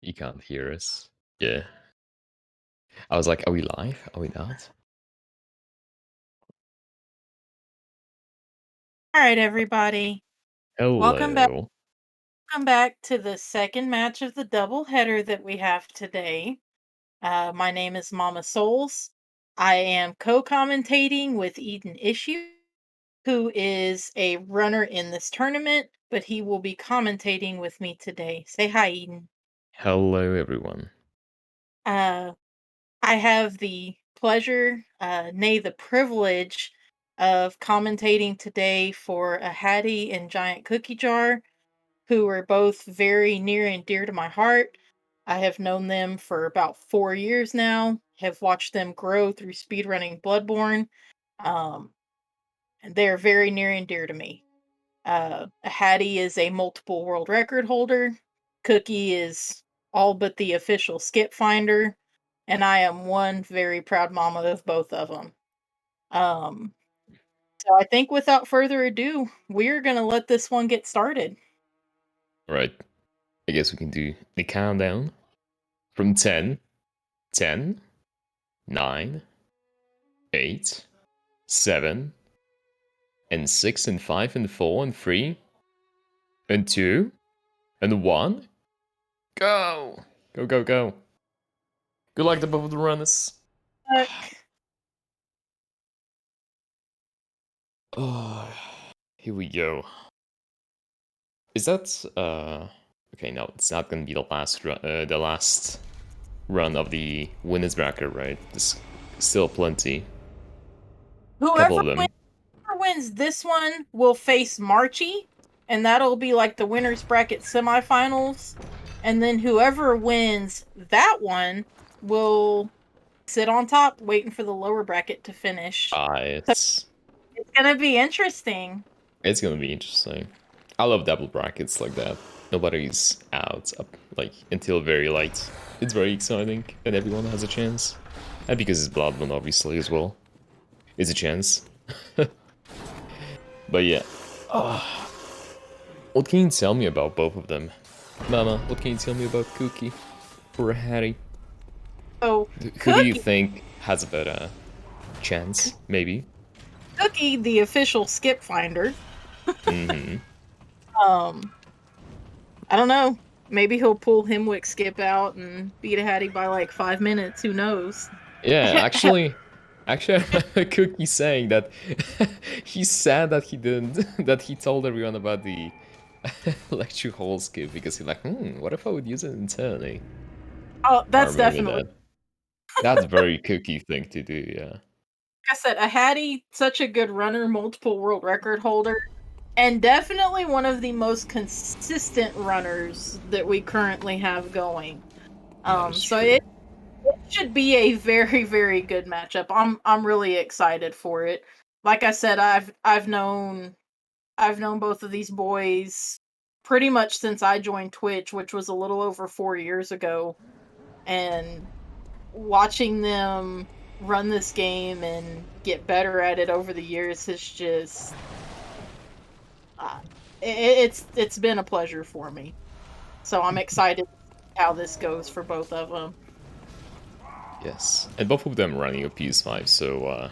You can't hear us. Yeah. I was like, are we live? Are we not? All right, everybody. Welcome back. Hello. Welcome back to the second match of the doubleheader that we have today. My name is Mama Souls. I am co-commentating with Eden Issue, who is a runner in this tournament, but he will be commentating with me today. Say hi, Eden. Hello, everyone. Uh, I have the pleasure, nay, the privilege of commentating today for Ahady and GiantCookieJar, who are both very near and dear to my heart. I have known them for about 4 years now, have watched them grow through speedrunning Bloodborne, um, and they're very near and dear to me. Hattie is a multiple world record holder. Cookie is all but the official skip finder, and I am one very proud mama of both of them. Um, so I think without further ado, we're gonna let this one get started. Right. I guess we can do the countdown from 10, 10, 9, 8, 7, and 6, and 5, and 4, and 3, and 2, and 1. Go! Go, go, go. Good luck to both of the runners. Oh, here we go. Is that okay? No, it's not gonna be the last run of the winners bracket, right? There's still plenty. Couple Whoever of them. wins this one will face Marchie, and that'll be like the winners bracket semifinals. And then whoever wins that one will sit on top, waiting for the lower bracket to finish. So It's it's gonna be interesting. it's gonna be interesting. I love double brackets like that. Nobody's out up like until very late. It's very exciting, and everyone has a chance. And because it's Bloodborne, obviously as well, it's a chance. But yeah. What can you tell me about both of them? Mama, what can you tell me about Cookie or Hattie? So Who do you Cookie, think has a better chance, maybe? Cookie, the official skip finder. Mm-hmm. Um, I don't know. Maybe he'll pull Himwick skip out and beat a Hattie by like 5 minutes. Who knows? Yeah, actually, I remember Cookie saying that he's sad that he didn't, that he told everyone about the lecture hall skip because he's like, what if I would use it internally? Oh, I that's remember definitely. that. That's very Cookie thing to do, yeah. I said, a Hattie, such a good runner, multiple world record holder, and definitely one of the most consistent runners that we currently have going. That is So true. it should be a very, very good matchup. I'm really excited for it. Like I said, I've known both of these boys pretty much since I joined Twitch, which was a little over 4 years ago, and watching them run this game and get better at it over the years has just uh, it's been a pleasure for me. So I'm excited to see how this goes for both of them. Yes. And both of them running a PS5, so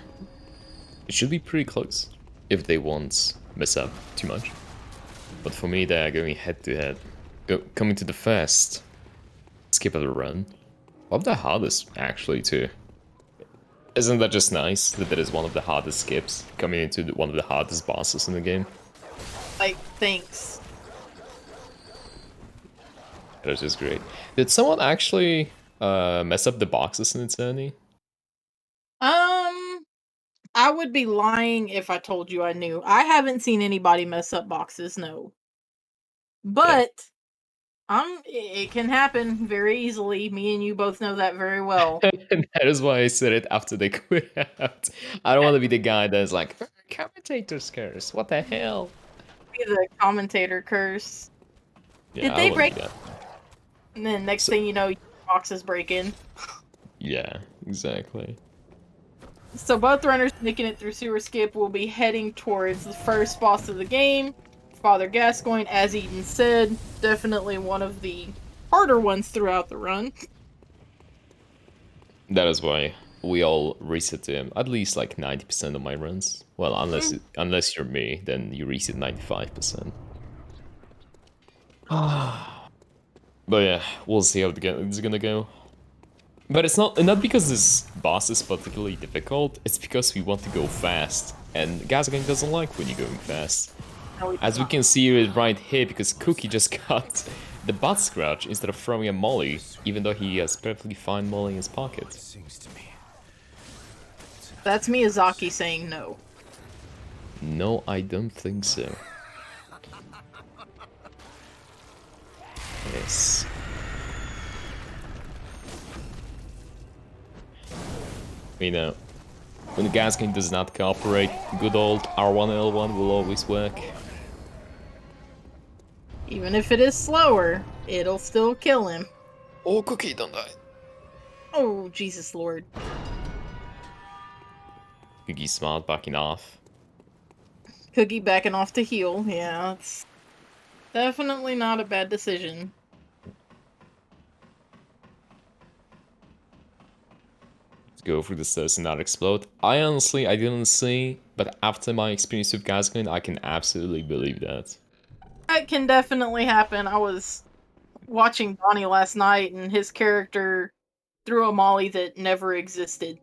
it should be pretty close if they won't mess up too much. But for me, they're going head to head. Coming to the first skip of the run. One of the hardest, actually, too. Isn't that just nice that that is one of the hardest skips coming into one of the hardest bosses in the game? Like, thanks. That is just great. Did someone actually mess up the boxes in Eternity? Um, I would be lying if I told you I knew. I haven't seen anybody mess up boxes, no. Yeah. But it can happen very easily. Me and you both know that very well. And that is why I said it after they quit out. I don't want to be the guy that's like, commentator's curse, what the hell? Be the commentator curse. Yeah, Did I don't they want to break? be that. And then next So, thing you know, your box is breaking. yeah, exactly. So both runners making it through Sewer Skip will be heading towards the first boss of the game, Father Gascoigne. As Eden said, definitely one of the harder ones throughout the run. That is why we all reset to him at least like 90% of my runs. Well, unless you're me, then you reset 95%. But yeah, we'll see how it's gonna go. But it's not because this boss is particularly difficult. It's because we want to go fast, and Gazgang doesn't like when you're going fast. No, it's As we not. can see it right here, because Cookie just got the butt scratch instead of throwing a molly, even though he has perfectly fine molly in his pocket. That's Miyazaki saying no. No, I don't think so. Yes. You know, when the Gazgang does not cooperate, good old R1L1 will always work. Even if it is slower, it'll still kill him. Oh, Cookie, don't die. Oh, Jesus Lord. Cookie's smart, backing off. Cookie backing off to heal. Yeah, it's definitely not a bad decision. Go through the stairs and not explode. I didn't see, but after my experience with Gazgun, I can absolutely believe that. That can definitely happen. I was watching Donnie last night, and his character threw a molly that never existed.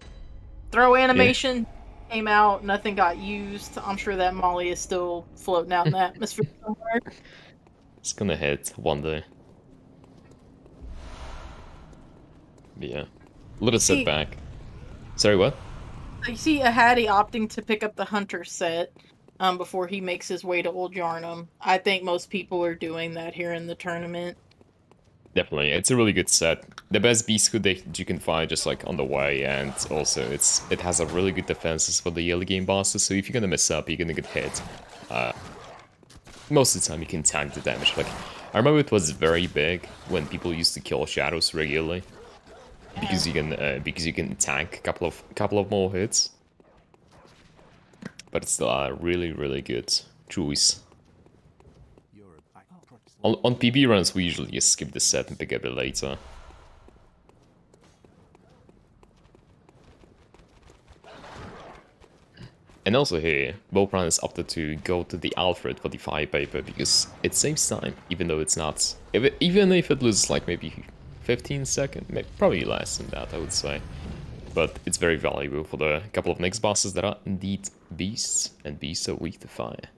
Throw Yeah, animation came out, nothing got used. I'm sure that molly is still floating out in the atmosphere somewhere. it's gonna hit one day. But yeah, little See, setback. Sorry, what? you see Ahady opting to pick up the hunter set before he makes his way to Old Yarnum. I think most people are doing that here in the tournament. Definitely, it's a really good set. The best beast hood that you can find just like on the way, and also it has a really good defenses for the early game bosses. So if you're gonna mess up, you're gonna get hit. Most of the time, you can tank the damage. Like I remember, it was very big when people used to kill shadows regularly because you can tank a couple of more hits. But it's still a really good choice. On PB runs, we usually just skip the set and pick up it later. And also here, Bopran is opted to go to the Alfred for the fire paper because it saves time, even though it's not. Even if it loses like maybe 15 seconds, maybe, probably less than that, I would say. But it's very valuable for the couple of next bosses that are indeed beasts, and beasts are weak to fire.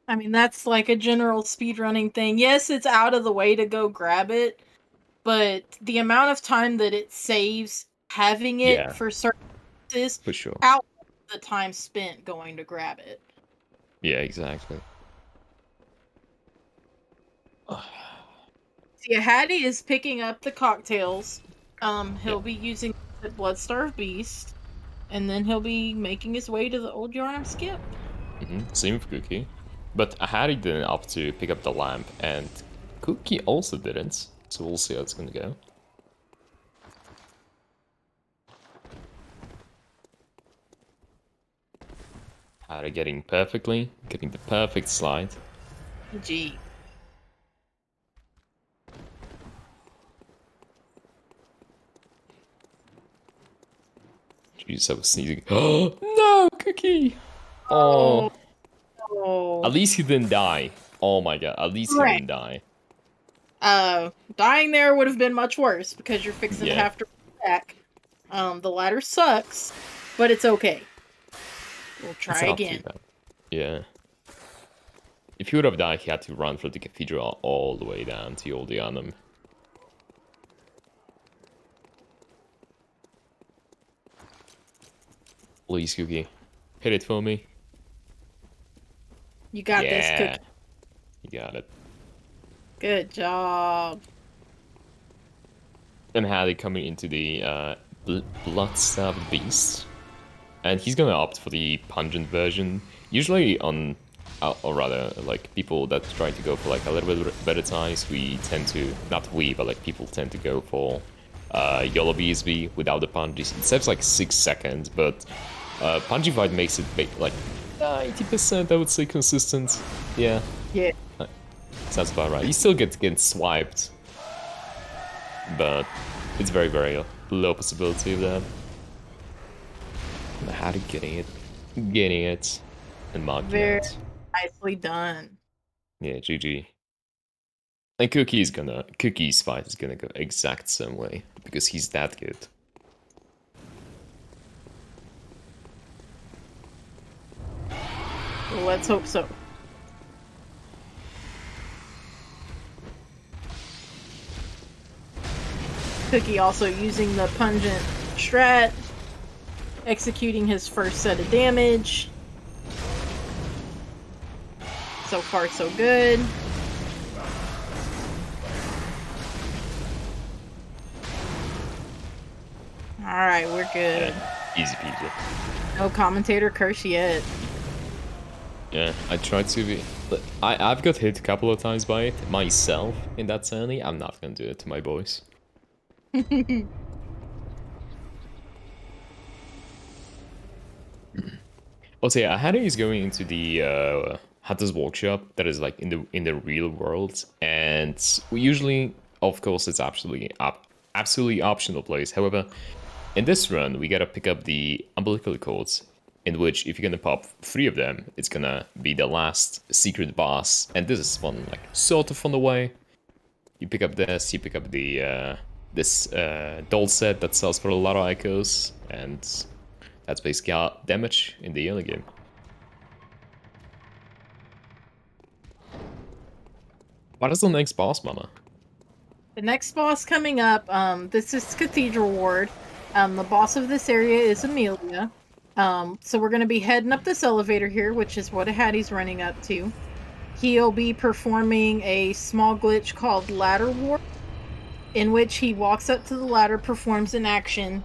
I mean, that's like a general speedrunning thing. Yes, it's out of the way to go grab it, but the amount of time that it saves having it Yeah, for certain purposes for sure. out the time spent going to grab it. Yeah, exactly. See, Hattie is picking up the cocktails. He'll Yeah. be using the Bloodstarved Beast, and then he'll be making his way to the Old Yarnum Skip. Same with Cookie. But Ahady didn't opt to pick up the lamp, and Cookie also didn't. So we'll see how it's gonna go. Ahady getting the perfect slide. Gee. Jeez, I was sneezing. Oh no, Cookie! Oh, Oh, at least he didn't die. Oh my god, at least he right. didn't die. Dying there would have been much worse because you're fixing to Yeah, have to run back. The ladder sucks, but it's okay. We'll it's try not too again. bad. Yeah. If he would have died, he had to run from the cathedral all the way down to Oldianum. Please, Cookie. Hit it for me. You got this, Yeah. Cookie. You got it. Good job. And Halley coming into the Blood-Stabbed Beast. And he's gonna opt for the pungent version. Usually on, or rather, like, people that try to go for, like, a little bit better ties, we tend to, not we, but, like, people tend to go for YOLO BSB without the punches. It saves, like, 6 seconds, but Punji Fight makes it, like, 90%, I would say, consistent. Yeah. Yeah. Sounds about right. You still get getting swiped, but it's very, very low possibility of that. Ahady getting it, and marking Very out. nicely done. Yeah, GG. And Cookie's fight is gonna go exact same way because he's that good. Let's hope so. Cookie also using the pungent strat, executing his first set of damage. So far, so good. Alright, we're good. Yeah, easy peasy. No commentator curse yet. Yeah, I tried to be. I've got hit a couple of times by it myself in that journey. I'm not gonna do it to my boys. Also, yeah, Ahady is going into the Hunter's Workshop that is like in the real world, and we usually, of course, it's absolutely optional place. However, in this run, we gotta pick up the umbilical cords, in which if you're gonna pop 3 of them, it's gonna be the last secret boss, and this is one like sort of on the way. You pick up this, you pick up the this doll set that sells for a lot of echoes, and that's basically our damage in the early game. What is the next boss, Mama? The next boss coming up, this is Cathedral Ward. The boss of this area is Amelia. So we're going to be heading up this elevator here, which is what Ahady's running up to. He'll be performing a small glitch called Ladder Warp, in which he walks up to the ladder, performs an action.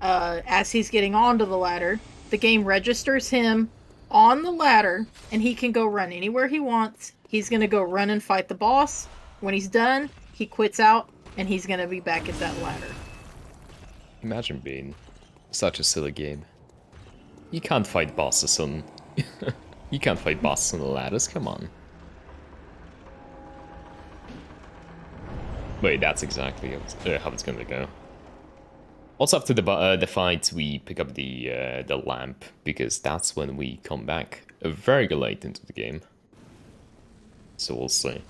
As he's getting onto the ladder, the game registers him on the ladder, and he can go run anywhere he wants. He's going to go run and fight the boss. When he's done, he quits out, and he's going to be back at that ladder. Imagine being such a silly game. You can't fight bosses on... you can't fight bosses on the ladders, come on. Wait, that's exactly how it's gonna go. Also after the fight, we pick up the lamp, because that's when we come back very late into the game. So we'll see.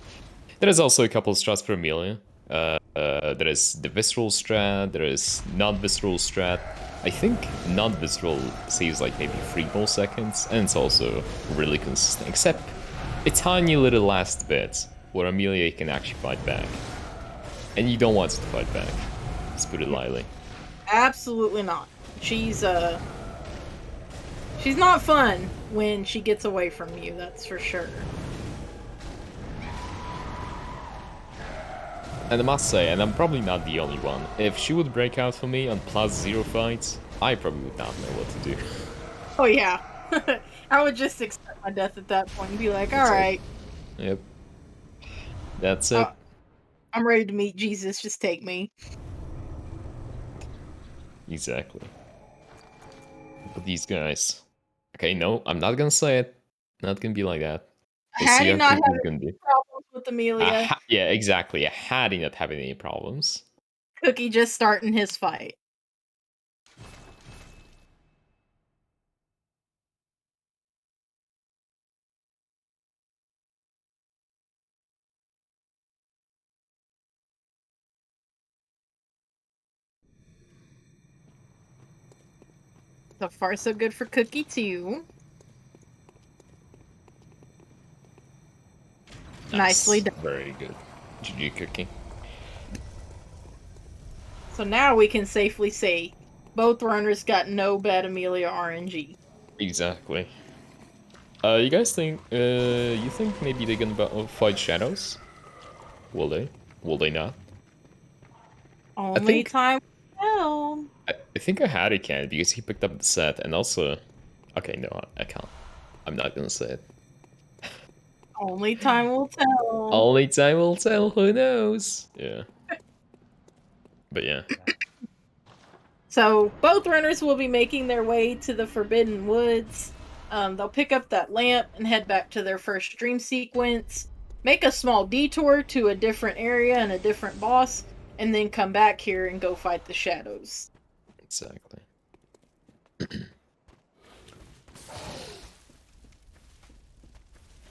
There is also a couple of strats for Amelia. There is the visceral strat, there is non-visceral strat. I think non-visceral saves like maybe 3 more seconds, and it's also really consistent, except a tiny little last bit where Amelia can actually fight back. And you don't want to fight back, let's put it lightly. Absolutely not. She's not fun when she gets away from you, that's for sure. And I must say, and I'm probably not the only one, if she would break out for me on +0 fights, I probably would not know what to do. Oh yeah. I would just accept my death at that point and be like, alright. Yep. That's it. I'm ready to meet Jesus, just take me. Exactly. But these guys... Okay, no, I'm not gonna say it. Not gonna be like that. We'll see Ahady how not Cookie's having gonna be. problems with Amelia. Yeah, exactly. Ahady not having any problems. Cookie just starting his fight. So far, so good for Cookie, too. Nicely done. Very good. GG Cookie. So now we can safely say both runners got no bad Amelia RNG. Exactly. You guys think, you think maybe they're gonna fight Shadows? Will they? Will they not? I Only think time will tell. I think Ahady can because he picked up the set and also... Okay, no, I can't. I'm not gonna say it. Only time will tell. Only time will tell, who knows? Yeah. But yeah. So both runners will be making their way to the Forbidden Woods. They'll pick up that lamp and head back to their first dream sequence. make a small detour to a different area and a different boss, and then come back here and go fight the shadows. Exactly.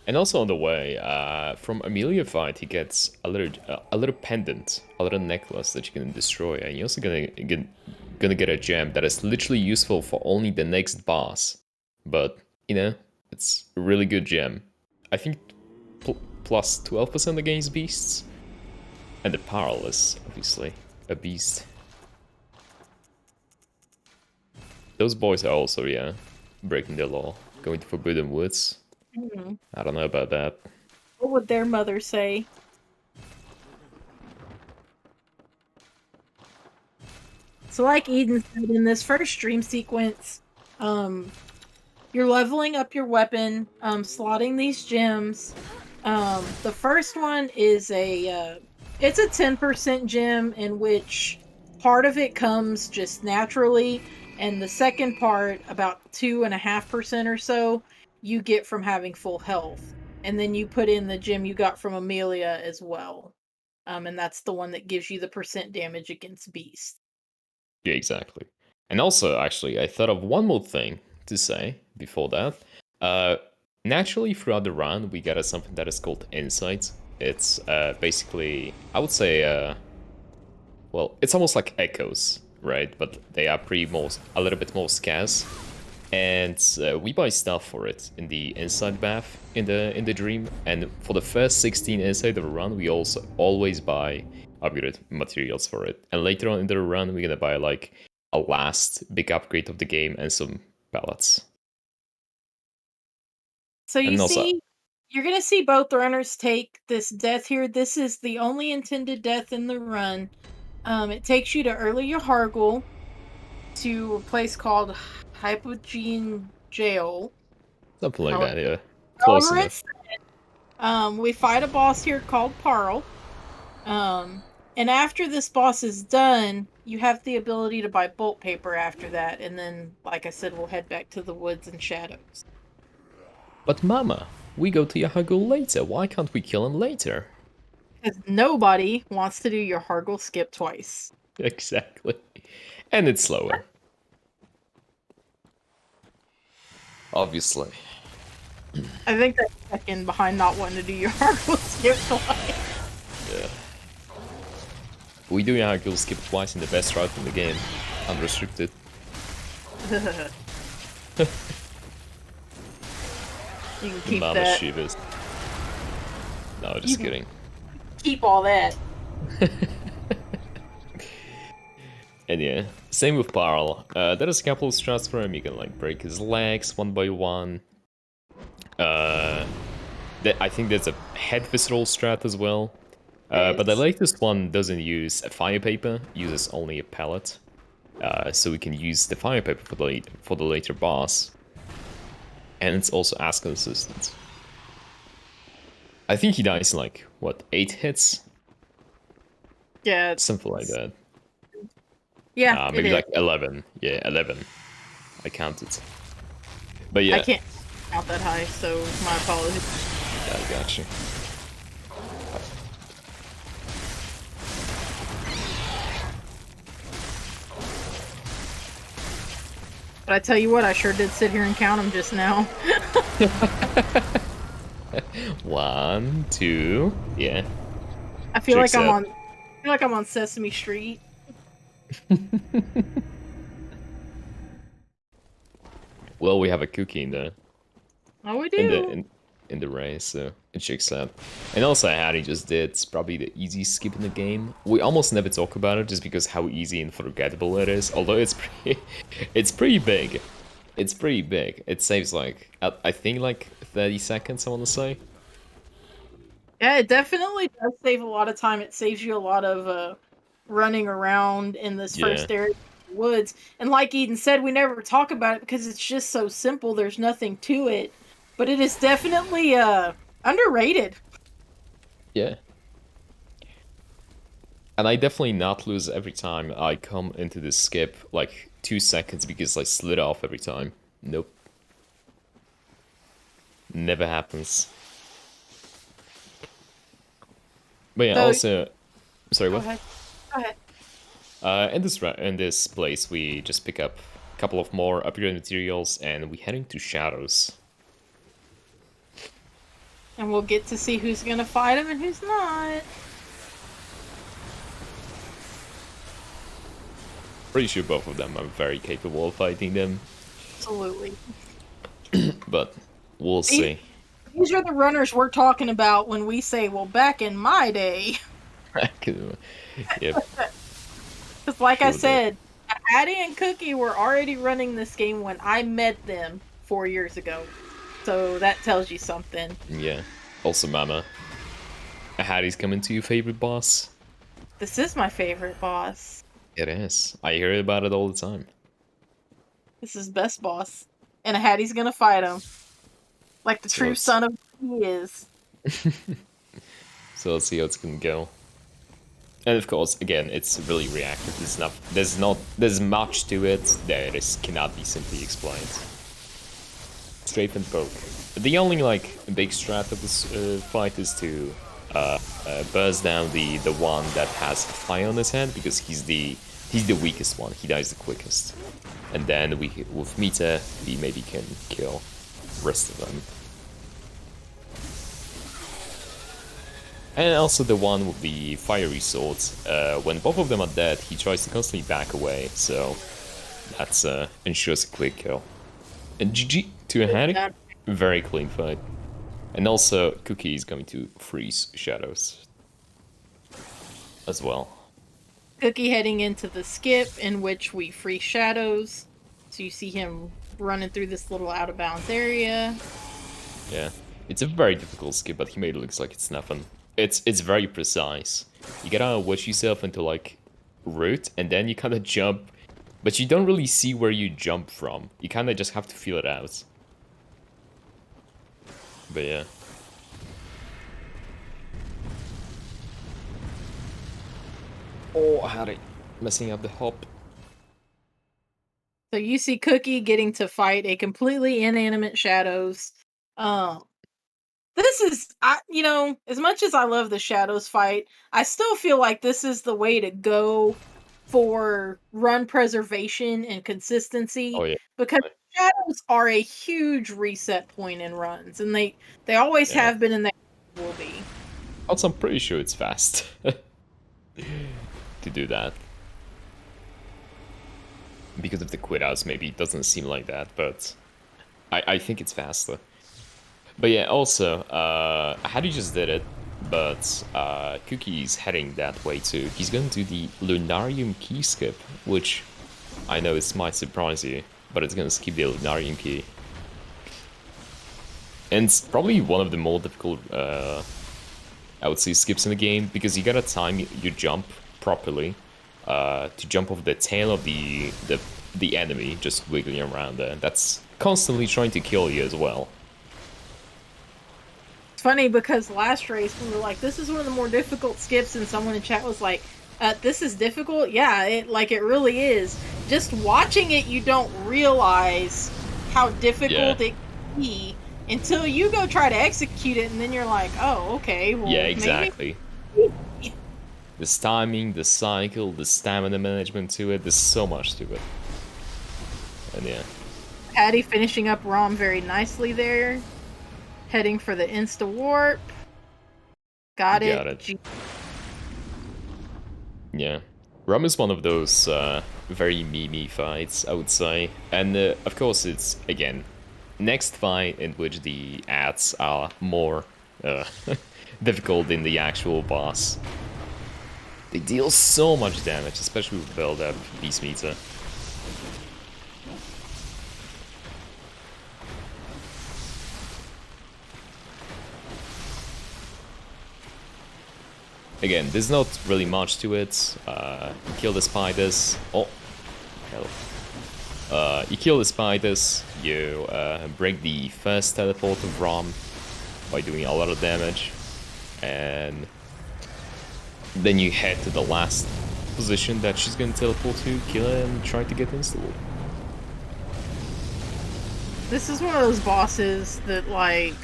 And also on the way, from Amelia fight, he gets a little pendant, a little necklace that you can destroy, and you're also gonna get a gem that is literally useful for only the next boss. But you know, it's a really good gem. I think plus 12% against beasts, and the Parl is obviously a beast. Those boys are also, yeah, breaking the law, going to Forbidden Woods. Mm-hmm. I don't know about that. What would their mother say? So, like Eden said in this first dream sequence, um, you're leveling up your weapon, slotting these gems. The first one is it's a 10% gem in which part of it comes just naturally, and the second part, about 2.5% or so, you get from having full health. And then you put in the gem you got from Amelia as well. And that's the one that gives you the percent damage against beasts. Yeah, exactly. And also, actually, I thought of one more thing to say before that. Uh, Naturally, throughout the run, we get something that is called insight. It's basically, I would say, well, it's almost like echoes, right? But they are a little bit more scarce. And we buy stuff for it in the inside bath in the dream. And for the first 16 inside of the run, we also always buy upgraded materials for it. And later on in the run, we're gonna buy like a last big upgrade of the game and some pellets. So you And also, see, you're gonna see both runners take this death here. This is the only intended death in the run. It takes you to early Hargul to a place called Hypogean Jail. something like However, that, yeah. Close however enough. it's we fight a boss here called Parl. Um, and after this boss is done, you have the ability to buy bolt paper after that, and then, like I said, we'll head back to the woods and shadows. But Mama, we go to Yahagul later. Why can't we kill him later? Because nobody wants to do your Hargul skip twice. Exactly. And it's slower. Obviously. I think that's second behind not wanting to do your Hargul skip twice. Yeah. We do Yahagul skip twice in the best route in the game. Unrestricted. You can The keep Mama that. Shivas. No, You just can kidding. keep all that. And yeah, same with Parl. There is a couple of strats for him. You can like break his legs one by one. Uh, I think there's a head visceral strat as well. But the Yes. latest one doesn't use a fire paper, uses only a pellet. So we can use the fire paper for the later boss. And it's also as consistent. I think he dies in like, what, 8 hits? Yeah. Something like that. Yeah, it Maybe is. like 11. Yeah, 11. I counted. But I yeah, can't count that high, so my apologies. I got you. But I tell you what, I sure did sit here and count them just now. 1, 2, yeah. I feel like Checks I'm out. on. I feel like I'm on Sesame Street. Well, we have a cookie Oh, we in the do. in the race, so it checks out. And also, Ahady just did probably the easy skip in the game. We almost never talk about it just because how easy and forgettable it is. Although it's pretty, it's pretty big. It's pretty big. It saves like I think like 30 seconds. I want to say. Yeah, it definitely does save a lot of time. It saves you a lot of running around in this Yeah, first area of the woods. And like Eden said, we never talk about it because it's just so simple. There's nothing to it, but it is definitely underrated. yeah. And I definitely not lose every time I come into this skip like 2 seconds because I slid off every time. Nope, never happens. But yeah, So also, sorry, go what? ahead. Go ahead. In this place, we just pick up a couple of more upgrade materials, and we head into shadows. And we'll get to see who's gonna fight him and who's not. Pretty sure both of them are very capable of fighting them, Absolutely. but we'll These, see. these are the runners we're talking about when we say, well, back in my day. Yep, Because, like I sure did. said, Ahady and Cookie were already running this game when I met them 4 years ago. So that tells you something. Yeah. Also, Mama, Ahaddy's coming to your favorite boss. This is my favorite boss. It is. I hear about it all the time. This is best boss. And Ahady's gonna fight him. Like the So true let's son of he is. so let's see how it's gonna go. And of course, again, it's really reactive. There's much to it that is cannot be simply explained. Strafe and poke. The only like big strat of this fight is to burst down the one that has fire on his head, because he's the weakest one. He dies the quickest. And then with Mita, we maybe can kill the rest of them. And also the one with the fiery swords. When both of them are dead, he tries to constantly back away, so that's ensures a quick kill. And GG to Ahady. God. Very clean fight. And also, Cookie is going to freeze shadows as well. Cookie heading into the skip in which we free shadows. So you see him running through this little out of bounds area. Yeah, it's a very difficult skip, but he made it look like it's nothing. It's very precise. You gotta wedge yourself into like root, and then you kind of jump, but you don't really see where you jump from. You kind of just have to feel it out. But yeah. Oh, I had it messing up the hop. So you see Cookie getting to fight a completely inanimate shadows. Um, this is, as much as I love the shadows fight, I still feel like this is the way to go for run preservation and Oh consistency, yeah, because shadows are a huge reset point in runs, and they always yeah. have been, and they will be. Also, I'm pretty sure it's fast to do that. Because of the quit outs, maybe it doesn't seem like that, but I think it's faster. But yeah, also, Ahady just did it, but Cookie's heading that way too. He's going to do the Lunarium key skip, which I know it might surprise you, but it's going to skip the Lunarium key. And it's probably one of the more difficult, I would say, skips in the game, because you gotta time your jump properly to jump off the tail of the enemy just wiggling around there. That's constantly trying to kill you as well. It's funny because last race we were like, "This is one of the more difficult skips," and someone in chat was like, "This is difficult." Yeah, it really is. Just watching it, you don't realize how Yeah. difficult it can be until you go try to execute it, and then you're like, "Oh, okay, Yeah, well, maybe." exactly. This timing, the cycle, the stamina management to it, there's so much to it. And yeah. Patty finishing up Rom very nicely there, heading for the insta warp. Got You got it. it. Yeah. Rum is one of those very meme fights, I would say. And of course, it's, again, next fight in which the ads are more uh, difficult than the actual boss. They deal so much damage, especially with build up Beast Meter. Again, there's not really much to it. You kill the spiders. Oh, hell. You kill the spiders. You break the first teleport of Rom by doing a lot of damage. And then you head to the last position that she's gonna teleport to, kill her, and try to get installed. This is one of those bosses that, like,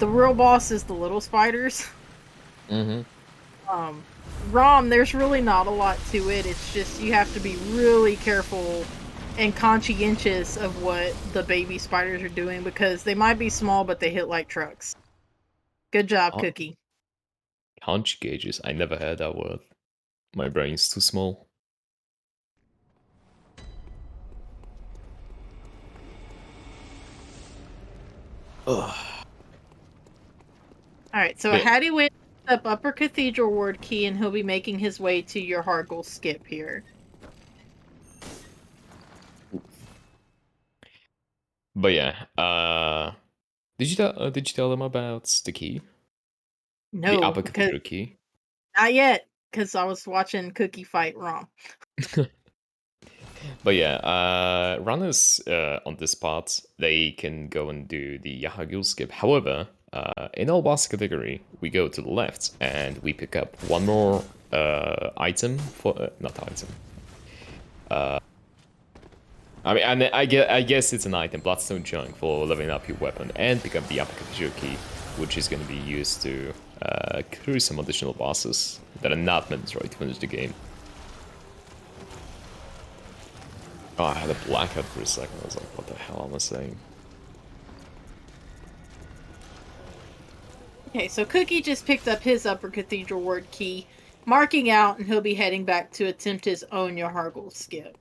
the real boss is the little spiders. Mm-hmm. Rom, there's really not a lot to it. It's just you have to be really careful and conscientious of what the baby spiders are doing because they might be small, but they hit like trucks. Good job, Con- Cookie. Conch gauges. I never heard that word. My brain's too small. Ugh. All right, so But Ahady went up Upper Cathedral Ward Key, and he'll be making his way to your Hargle skip here. yeah. Did you tell them about the key? The No, Upper because Cathedral key? not yet, because I was watching Cookie fight Rom. But yeah, runners on this part, they can go and do the Yahagul skip. However, in our boss category, we go to the left and we pick up one more item for not item. I mean, and I guess it's an item, Bloodstone Chunk, for leveling up your weapon, and pick up the Upper Cathedral key, which is going to be used to clear some additional bosses that are not mandatory to finish the game. Oh, I had a blackout for a second. I was like, what the hell am I saying? Okay, so Cookie just picked up his Upper Cathedral Ward Key, marking out, and he'll be heading back to attempt his own Yahargle skip.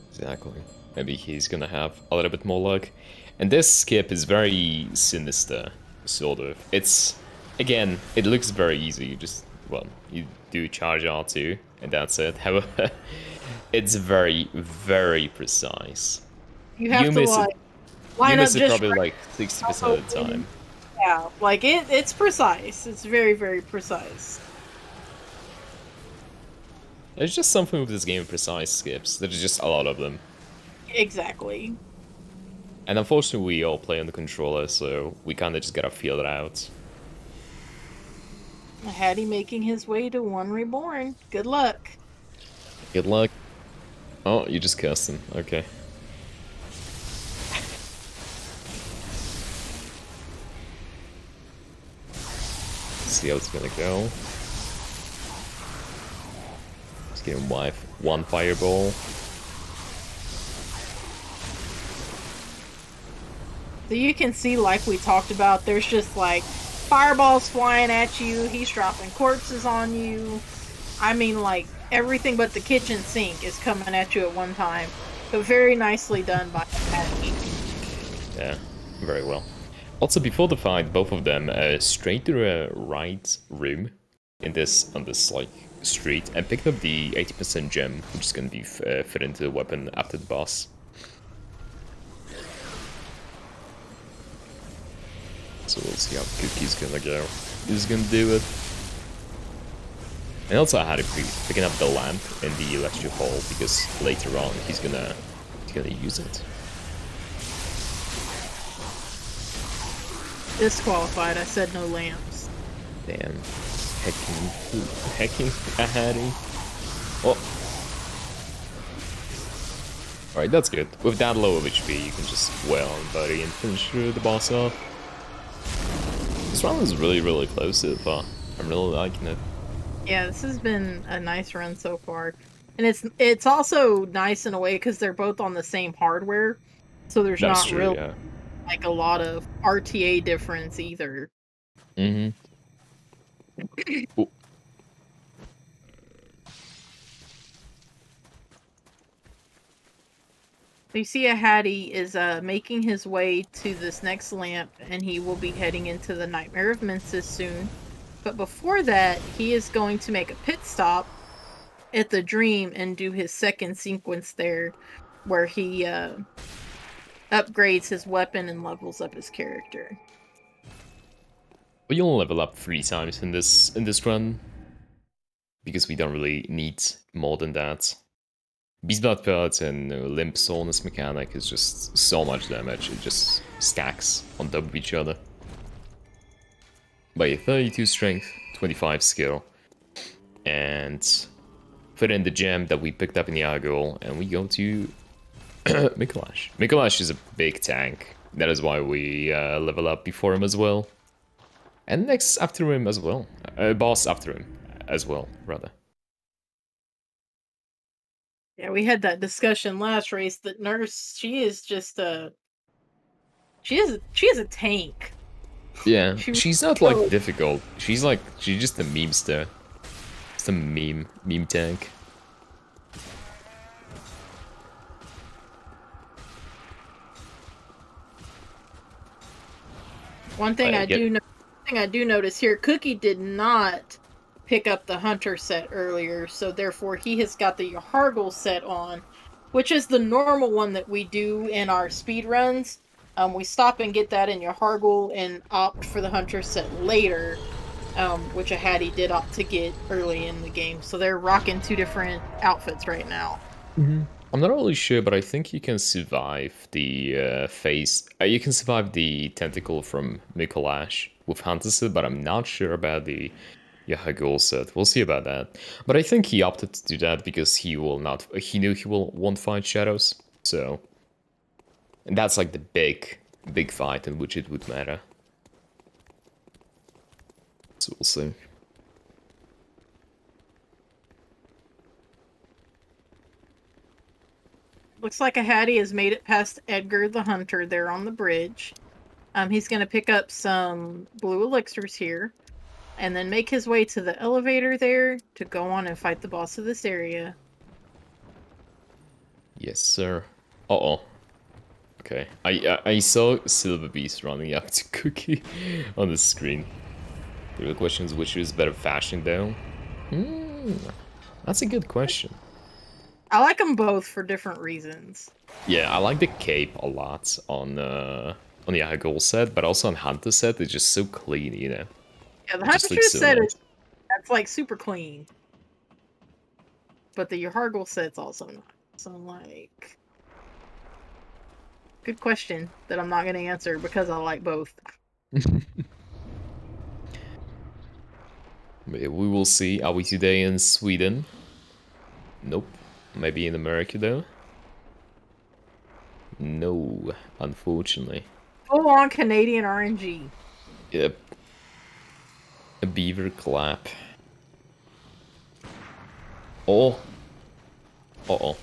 Exactly. Maybe he's gonna have a little bit more luck. And this skip is very sinister, sort of. Again, it looks very easy. You just, well, you do charge R2, and that's it. However, it's very, very precise. You have You to miss it. like You line up miss it just probably right. like 60% of the time. Yeah, like it's precise. It's very, very precise. There's just something with this game of precise skips. There's just a lot of them. Exactly. And unfortunately, we all play on the controller, so we kind of just gotta feel it out. Hattie making his way to One Reborn. Good luck. Good luck. Oh, you just cursed him. Okay. See how it's gonna go. Just getting one fireball. So you can see, like we talked about, there's just like fireballs flying at you. He's dropping corpses on you. I mean, like everything but the kitchen sink is coming at you at one time. But very nicely done by Hattie. Yeah, very well. Also, before the fight, both of them straight to the right room in this on this like street and picked up the 80% gem, which is gonna be fit into the weapon after the boss. So we'll see how Cookie's gonna go. He's gonna do it. And also I had to picking up the lamp in the electric hall because later on he's gonna use it. Disqualified. I said no lamps. Damn. Hecking Ahady. Oh. Alright, that's good. With that low of HP, you can just wail on Buddy and finish the boss off. This round is really, really close so far. I'm really liking it. Yeah, this has been a nice run so far. And it's also nice in a way because they're both on the same hardware. So there's That's not true, really yeah. like a lot of RTA difference either. Mm-hmm. So you see Ahady is making his way to this next lamp, and he will be heading into the Nightmare of Mensis soon. But before that, he is going to make a pit stop at the Dream and do his second sequence there, where he upgrades his weapon and levels up his character. We only level up 3 times in this run because we don't really need more than that. Beast Blood Pellet and Limp Soreness mechanic is just so much damage, it just stacks on top of each other. By 32 strength, 25 skill, and put in the gem that we picked up in the Argol, and we go to Mikolash. Mikolash is a big tank, That is why we level up before him as well. And next after him as well. Boss after him as well, rather. Yeah, we had that discussion last race that Nurse, she is just she is a tank. Yeah, She she's not like really. difficult. She's just a memester. Just a meme tank. One thing I Get do know, thing I do notice here, Cookie did not pick up the Hunter set earlier, so therefore he has got the Hargle set on, which is the normal one that we do in our speed runs. We stop and get that in your Hargle and opt for the Hunter set later, which Ahady did opt to get early in the game. So they're rocking two different outfits right now. I'm not really sure, but I think you can survive the phase. You can survive the tentacle from Mikolash with Hunter set, but I'm not sure about the Yahagul set. We'll see about that. But I think he opted to do that because he will not. He knew he won't fight shadows. So and that's like the big fight in which it would matter. So we'll see. Looks like Ahady has made it past Edgar the Hunter there on the bridge. He's going to pick up some blue elixirs here and then make his way to the elevator there to go on and fight the boss of this area. Yes, sir. Uh-oh. Okay. I saw Silver Beast running up to Cookie on the screen. The real question is which is better fashion though? Hmm. That's a good question. I like them both for different reasons. Yeah, I like the cape a lot on the Ahagol set, but also on Hunter set, it's just so clean, you know. Yeah, the It just Hunter looks so set nice. is that's like super clean, but the Yahargul set's also not. So I'm like, good question that I'm not going to answer because I like both. But yeah, we will see. Are we today in Sweden? Nope. Maybe in America though? No, unfortunately. Full on Canadian RNG. Yep. A beaver clap. Oh. Uh-oh.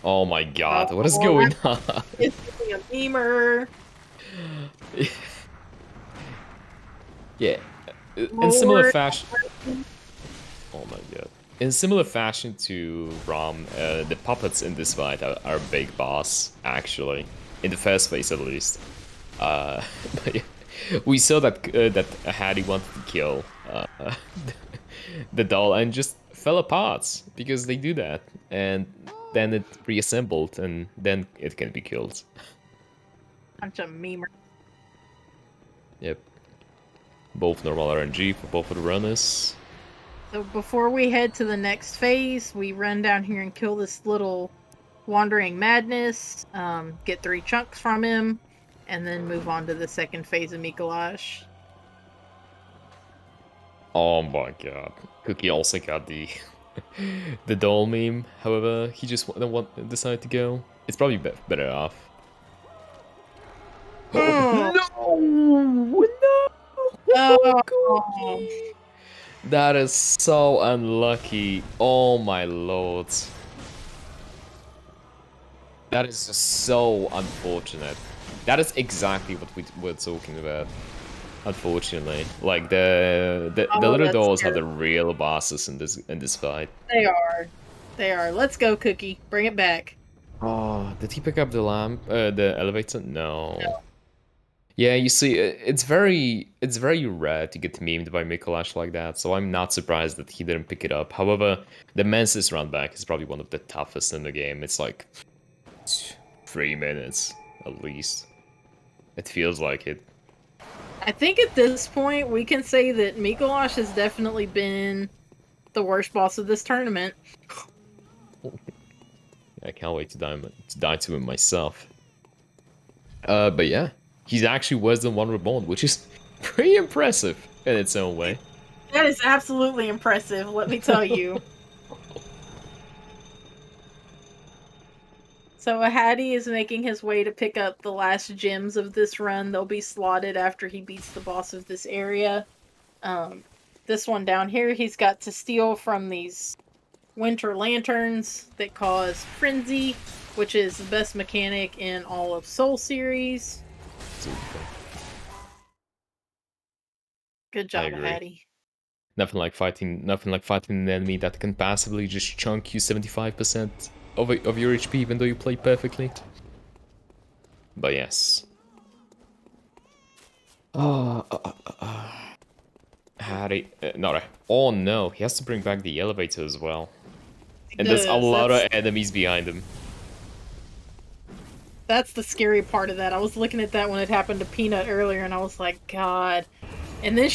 Oh my god, what is Oh, going that's on? it's a memer. Yeah. In similar Lord. fashion... Oh my god. In similar fashion to Rom, the puppets in this fight are big boss, actually. In the first phase, at least. But yeah, we saw that Ahady wanted to kill the doll and just fell apart because they do that, and then it reassembled and then it can be killed. Bunch of memer. Yep, both normal RNG for both of the runners. So before we head to the next phase, we run down here and kill this little wandering madness, get 3 chunks from him, and then move on to the second phase of Mikolash. Oh my god, Cookie also got the the doll meme. However, he just decided to go. It's probably better off. Oh, No! No! oh. Cookie! That is so unlucky. Oh my lord. That is just so unfortunate. That is exactly what we were talking about. Unfortunately, like the Oh, little that's dolls are terrible. the real bosses in this fight. They are. They are. Let's go, Cookie. Bring it back. Oh, did he pick up the lamp? The elevator? No. Yeah, you see, it's very rare to get memed by Mikolash like that, so I'm not surprised that he didn't pick it up. However, the Mensis run back is probably one of the toughest in the game. It's like 3 minutes at least. It feels like it. I think at this point we can say that Mikolash has definitely been the worst boss of this tournament. I can't wait to die to him myself. But yeah, he's actually worse than One Reborn, which is pretty impressive in its own way. That is absolutely impressive, let me tell you. So Ahady is making his way to pick up the last gems of this run. They'll be slotted after he beats the boss of this area. Um, this one down here, he's got to steal from these winter lanterns that cause frenzy, which is the best mechanic in all of Soul series. Super. Good I job, agree. Ahady. Nothing like fighting an enemy that can passively just chunk you 75% of your HP even though you play perfectly. But yes. Oh, Harry, not a. Oh no, he has to bring back the elevator as well. And there's a Does lot of enemies behind him. that's the scary part of that. I was looking at that when it happened to Peanut earlier, and I was like, God. And then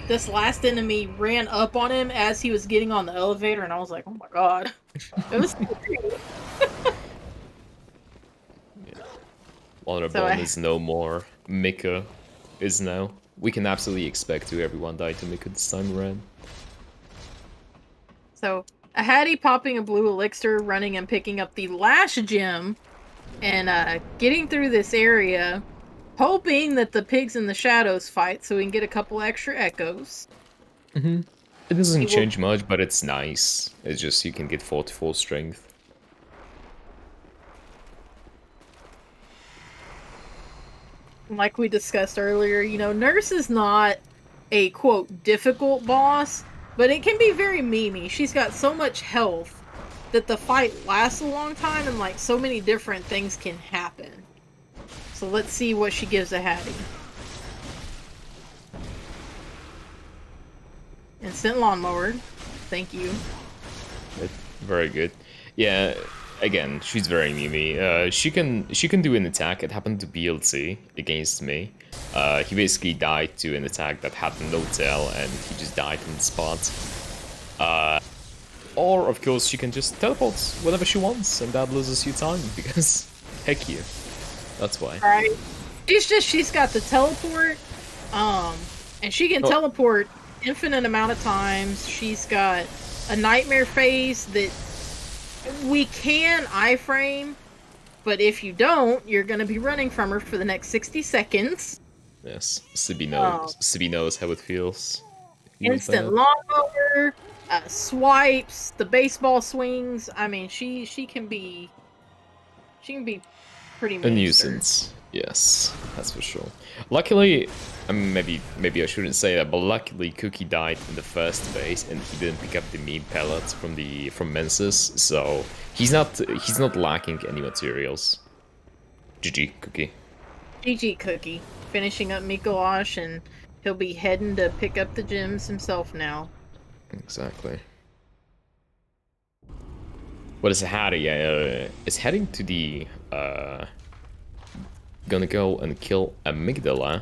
this last enemy ran up on him as he was getting on the elevator, and I was like, oh my God. It was scary. So Bloodborne I is no more. Mika is now. We can absolutely expect to everyone die to Mika this time around. So Ahady popping a blue elixir, running and picking up the last gem, and getting through this area, hoping that the pigs in the shadows fight so we can get a couple extra echoes. Mm-hmm. It doesn't He will, change much, but it's nice. It's just you can get 44 strength. like we discussed earlier, Nurse is not a quote difficult boss, but it can be very memey. She's got so much health that the fight lasts a long time and like so many different things can happen. So let's see what she gives a Hattie. Instant lawnmower. Thank you. Very good. Yeah, again, she's very memey. She can do an attack. It happened to BLT against me. He basically died to an attack that had no tail, and he just died in the spot. Or of course she can just teleport whenever she wants, and that loses you time because heck yeah, that's why. Right. She's got the teleport. Um and she can Oh, teleport infinite amount of times. She's got a nightmare phase that we can iframe, but if you don't, you're gonna be running from her for the next 60 seconds. yes, Sibi Um, knows. Sibi knows how it feels. Feels instant bad. lawnmower, swipes, the baseball swings. I mean, she can be pretty A meanster. nuisance. Yes, that's for sure. Luckily, I mean, maybe I shouldn't say that, but luckily Cookie died in the first phase and he didn't pick up the meat pellets from Mensis, so he's not lacking any materials. GG Cookie. GG Cookie finishing up Mikolash, and he'll be heading to pick up the gems himself now. Exactly. What is Ahady? Is heading to the gonna go and kill Amygdala.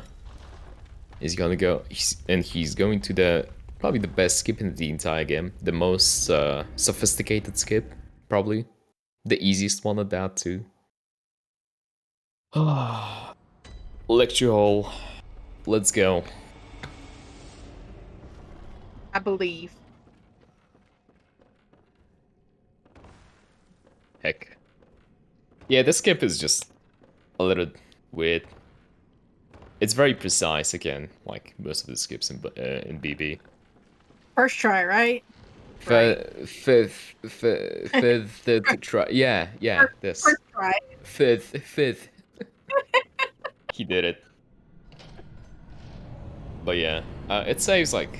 He's going to the probably the best skip in the entire game, the most sophisticated skip, probably the easiest one at that too. Lecture hall, let's go. I believe. Heck, yeah, this skip is just a little weird. It's very precise again, like most of the skips in BB. First try, right? Right. Fifth try. Yeah, First, this first try. fifth. He did it. But yeah, it saves like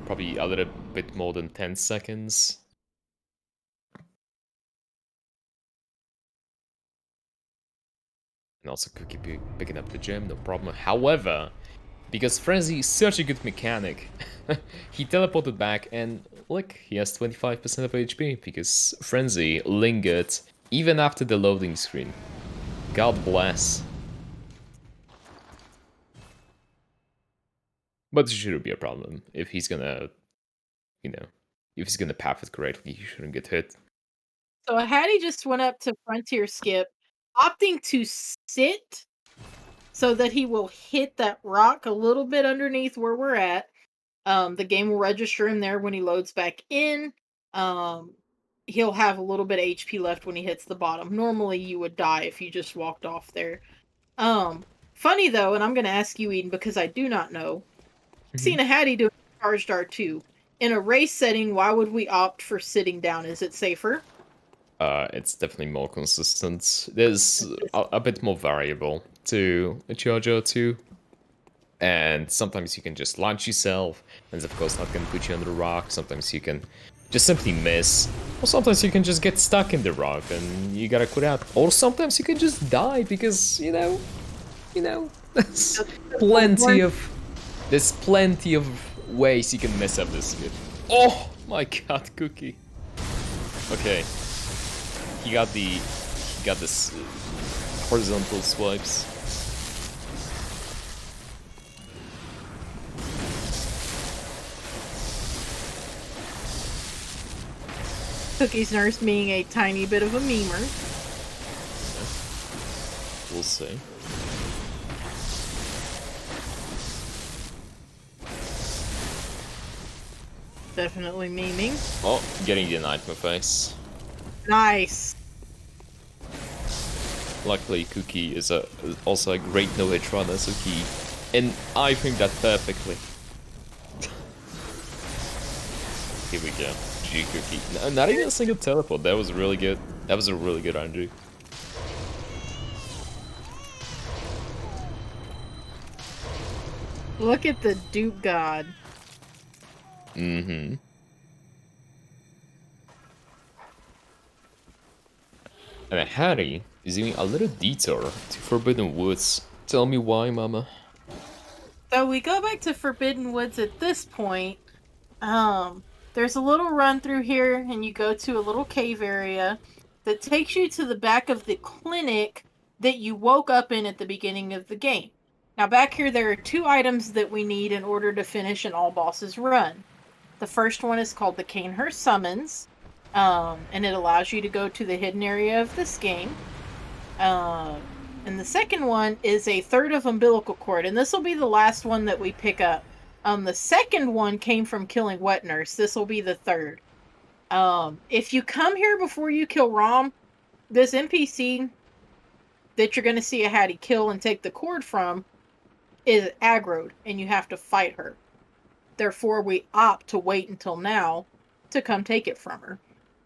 probably a little bit more than 10 seconds. And also Cookie picking up the gem, no problem. However, because Frenzy is such a good mechanic, he teleported back and look, he has 25% of HP because Frenzy lingered even after the loading screen. God bless. But it shouldn't be a problem. If he's gonna, you know, if he's gonna path it correctly, he shouldn't get hit. So Hattie just went up to Frontier Skip, opting to sit so that he will hit that rock a little bit underneath where we're at. The game will register him there when he loads back in. Um, he'll have a little bit of HP left when he hits the bottom. Normally, you would die if you just walked off there. Um, Funny though, and I'm gonna ask you, Eden, because I do not know. I've Mhm. seen a Hattie do charged R2. In a race setting, why would we opt for sitting down? Is it safer? It's definitely more consistent. There's a bit more variable to a charger too, and sometimes you can just launch yourself, and it's of course not gonna put you under the rock. Sometimes you can just simply miss, or sometimes you can just get stuck in the rock and you gotta quit out. Or sometimes you can just die because there's plenty Bloodborne. of ways you can mess up this skip. Oh my god, Cookie. Okay, he got this horizontal swipes. Cookie's nurse being a tiny bit of a memer. We'll see. Definitely memeing. Oh, getting the nightmare face. Nice. Luckily, Cookie is also a great no-hit runner, so and I think that perfectly. Here we go. G Cookie. No, not even a single teleport. That was really good. That was a really good RNG. Look at the Duke God. Mm-hmm. And Ahady is doing a little detour to Forbidden Woods. Tell me why, mama. So we go back to Forbidden Woods at this point. Um, there's a little run through here, and you go to a little cave area that takes you to the back of the clinic that you woke up in at the beginning of the game. Now, back here, there are two items that we need in order to finish an all bosses run. The first one is called the Canehurst Summons, and it allows you to go to the hidden area of this game. And the second one is a third of umbilical cord, and this will be the last one that we pick up. The second one came from killing Wet Nurse. This will be the third. If you come here before you kill Rom, this NPC that you're going to see a Hattie kill and take the cord from is aggroed, and you have to fight her. Therefore, we opt to wait until now to come take it from her.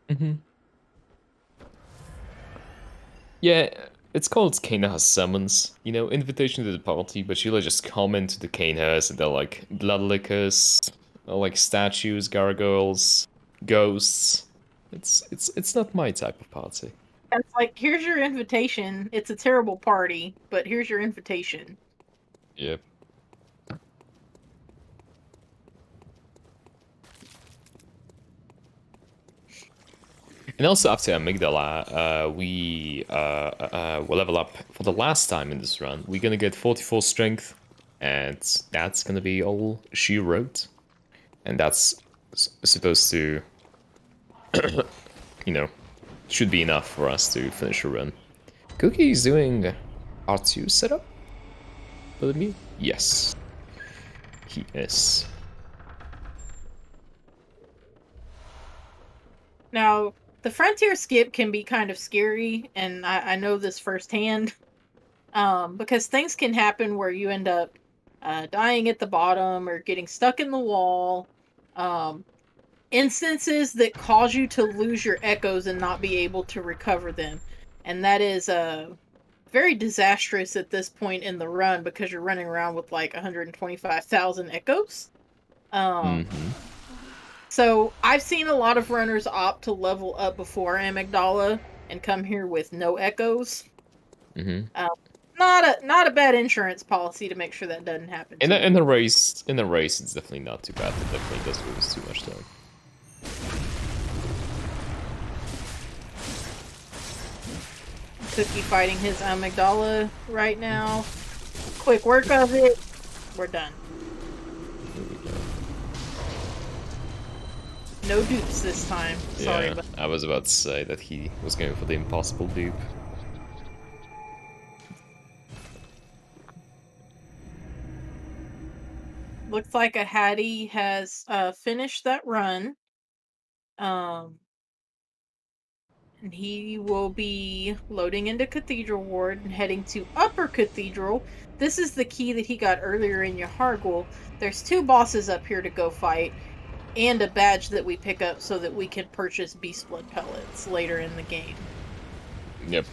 Mm-hmm. Yeah, it's called Kaneha's Summons. You know, invitation to the party, but you'll just come into the Kanehas and they're like bloodlickers, or like statues, gargoyles, ghosts. It's not my type of party. And it's like, here's your invitation. It's a terrible party, but here's your invitation. Yep. And also after Amygdala, we will level up for the last time in this run. We're gonna get 44 strength, and that's gonna be all she wrote. And that's supposed to, you know, should be enough for us to finish a run. Cookie is doing R2 setup, believe me? Yes, he is. Now, the frontier skip can be kind of scary, and I know this firsthand, because things can happen where you end up dying at the bottom or getting stuck in the wall. Um, Instances that cause you to lose your echoes and not be able to recover them. And that is very disastrous at this point in the run because you're running around with like 125,000 echoes. Um, Mm-hmm. so I've seen a lot of runners opt to level up before Amygdala and come here with no echoes. Mm-hmm. Um, not a bad insurance policy to make sure that doesn't happen In to the, in you. the race, it's definitely not too bad. It definitely does lose too much time. Cookie fighting his Amygdala right now. Quick work of it. We're done. Here we go. No dupes this time. Sorry, Yeah, but I was about to say that he was going for the impossible dupe. looks like a Hattie has finished that run. Um, and he will be loading into Cathedral Ward and heading to Upper Cathedral. This is the key that he got earlier in Yahargul. There's 2 bosses up here to go fight, and a badge that we pick up so that we can purchase Beast Blood pellets later in the game. Yep.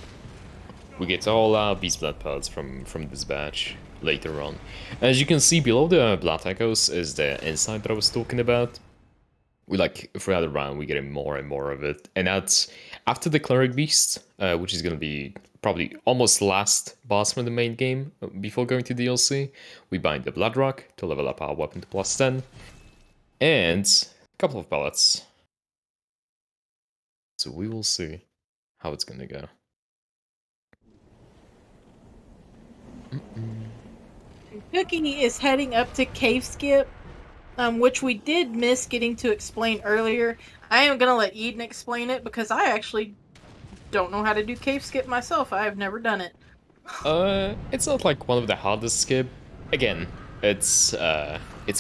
We get all our beast blood pellets from this batch later on. As you can see below the blood echoes is the insight that I was talking about. We like throughout the round we get more and more of it, and that's after the cleric beast, which is gonna be probably almost last boss from the main game before going to DLC. We bind the blood rock to level up our weapon to +10, and a couple of pellets. So we will see how it's gonna go. Cookie is heading up to Cave Skip, which we did miss getting to explain earlier. I am gonna let Eden explain it because I actually don't know how to do Cave Skip myself. I have never done it. It's not like one of the hardest skip. Again, it's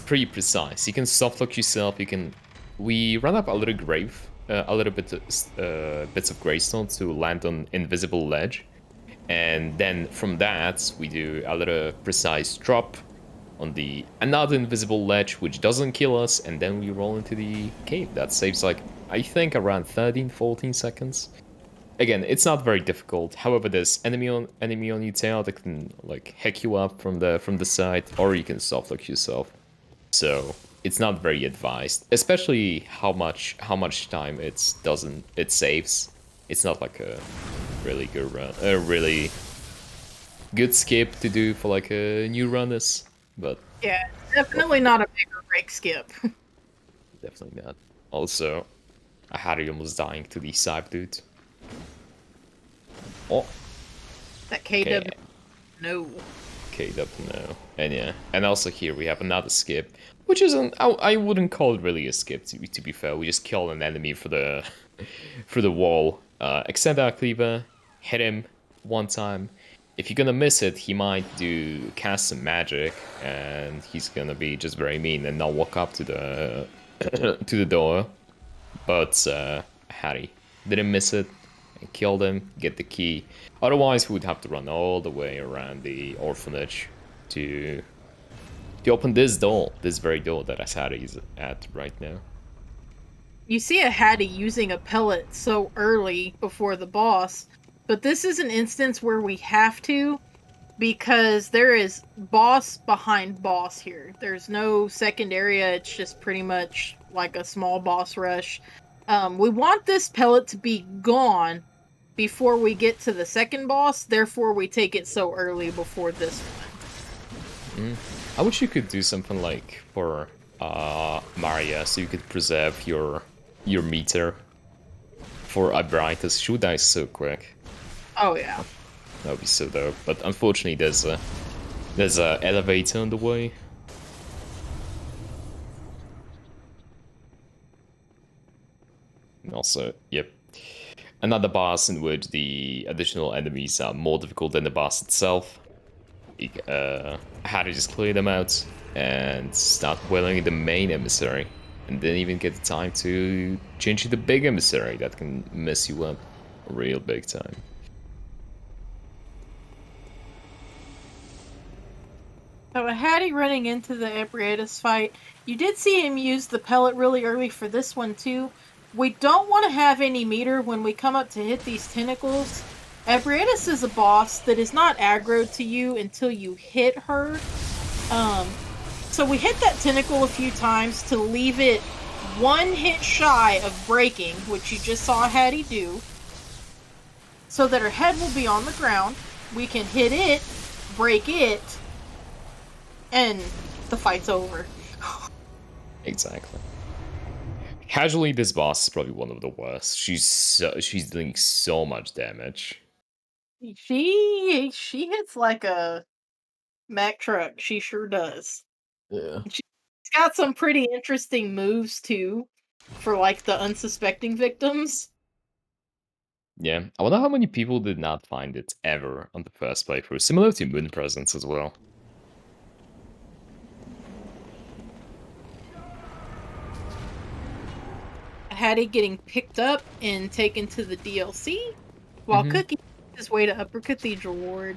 pretty precise. You can softlock yourself. You can. We run up a little grave, a little bit bits of greystone to land on invisible ledge, and then from that we do a little precise drop on the another invisible ledge, which doesn't kill us, and then we roll into the cave. That saves like I think around 13-14 seconds. Again, it's not very difficult. However, there's enemy on your tail that can like hack you up from the side, or you can softlock yourself. So it's not very advised, especially how much time it saves. It's not like a really good run, a really good skip to do for like a new runners, but Yeah, definitely not a make or break skip. definitely not. Also, Ahady almost dying to these side dudes. Oh, That okay. KW, no. KW no. And yeah, and also here we have another skip, which isn't. I wouldn't call it really a skip. To be fair, we just kill an enemy for the for the wall. Extend our cleaver, hit him one time. If you're gonna miss it, he might cast some magic, and he's gonna be just very mean and not walk up to the to the door. But Harry didn't miss it and killed him, get the key. Otherwise, we would have to run all the way around the orphanage to open this door, this very door that Ahady is at right now. You see a Hattie using a pellet so early before the boss, but this is an instance where we have to because there is boss behind boss here. There's no second area, it's just pretty much like a small boss rush. We want this pellet to be gone before we get to the second boss, therefore we take it so early before this one. I wish you could do something like for Maria, so you could preserve your meter for Abritus. She would die so quick. Oh yeah. That would be so dope. But unfortunately, there's a elevator on the way. And also, yep, another boss in which the additional enemies are more difficult than the boss itself. How to just clear them out and start wailing the main emissary, and didn't even get the time to change to the big emissary that can mess you up real big time. So Hattie running into the Ebriatus fight, you did see him use the pellet really early for this one too. We don't want to have any meter when we come up to hit these tentacles. Ebriatus is a boss that is not aggroed to you until you hit her. So we hit that tentacle a few times to leave it one hit shy of breaking, which you just saw Hattie do, so that her head will be on the ground. We can hit it, break it, and the fight's over. Exactly. Casually, this boss is probably one of the worst. She's doing so much damage. She hits like a Mack truck. She sure does. Yeah. She's got some pretty interesting moves too, for like the unsuspecting victims. Yeah, I wonder how many people did not find it ever on the first playthrough. Similar to Moon Presence as well. Ahady getting picked up and taken to the DLC, while Mm-hmm. Cookie on his way to Upper Cathedral Ward.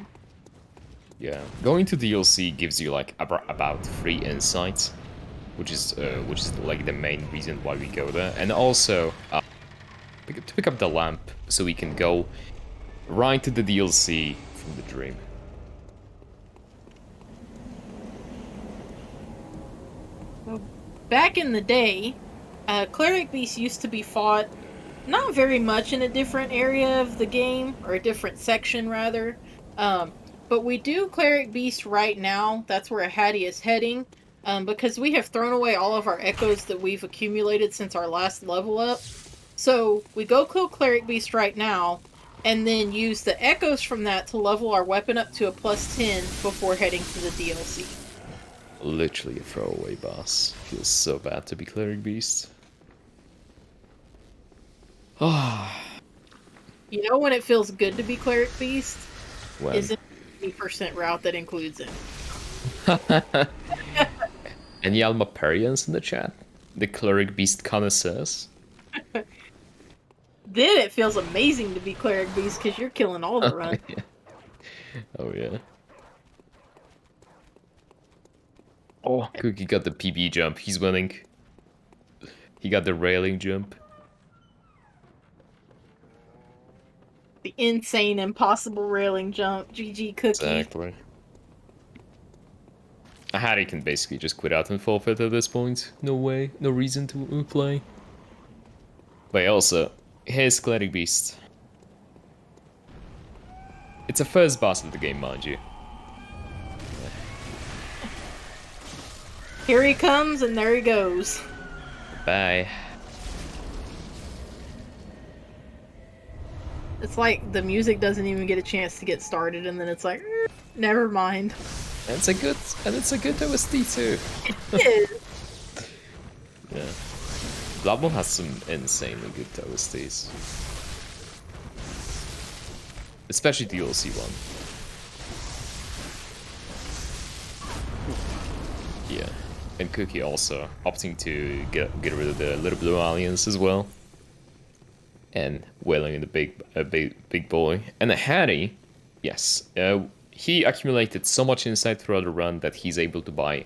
Yeah, going to DLC gives you like about 3 insights, which is like the main reason why we go there, and also to pick up the lamp so we can go right to the DLC from the dream. Well, back in the day, cleric beasts used to be fought not very much in a different area of the game, or a different section rather. Um, but we do cleric beast right now. That's where Ahady is heading. Because we have thrown away all of our echoes that we've accumulated since our last level up. So we go kill cleric beast right now, and then use the echoes from that to level our weapon up to a +10 before heading to the DLC. Literally a throwaway boss. Feels so bad to be cleric beast. Ah, You know when it feels good to be cleric beast? when. Is it 80% route that includes him. Any Almaparians in the chat? The cleric beast connoisseurs? Then it feels amazing to be cleric beast because you're killing all the run. Yeah. Oh yeah. Oh, Cookie got the PB jump. He's winning. He got the railing jump. The insane, impossible railing jump. GG Cookie. Exactly. Ahady can basically just quit out and forfeit at this point. No way, no reason to play. But also, here's Cleric Beast. It's a first boss of the game, mind you. Here he comes, and there he goes. Bye. It's like the music doesn't even get a chance to get started, and then it's like, never mind. And it's a good OST too. It is. Yeah. Bloodborne has some insanely good OSTs. Especially the DLC one. Yeah. And Cookie also opting to get rid of the little blue aliens as well. And wailing in the big boy. And Ahady, yes, he accumulated so much insight throughout the run that he's able to buy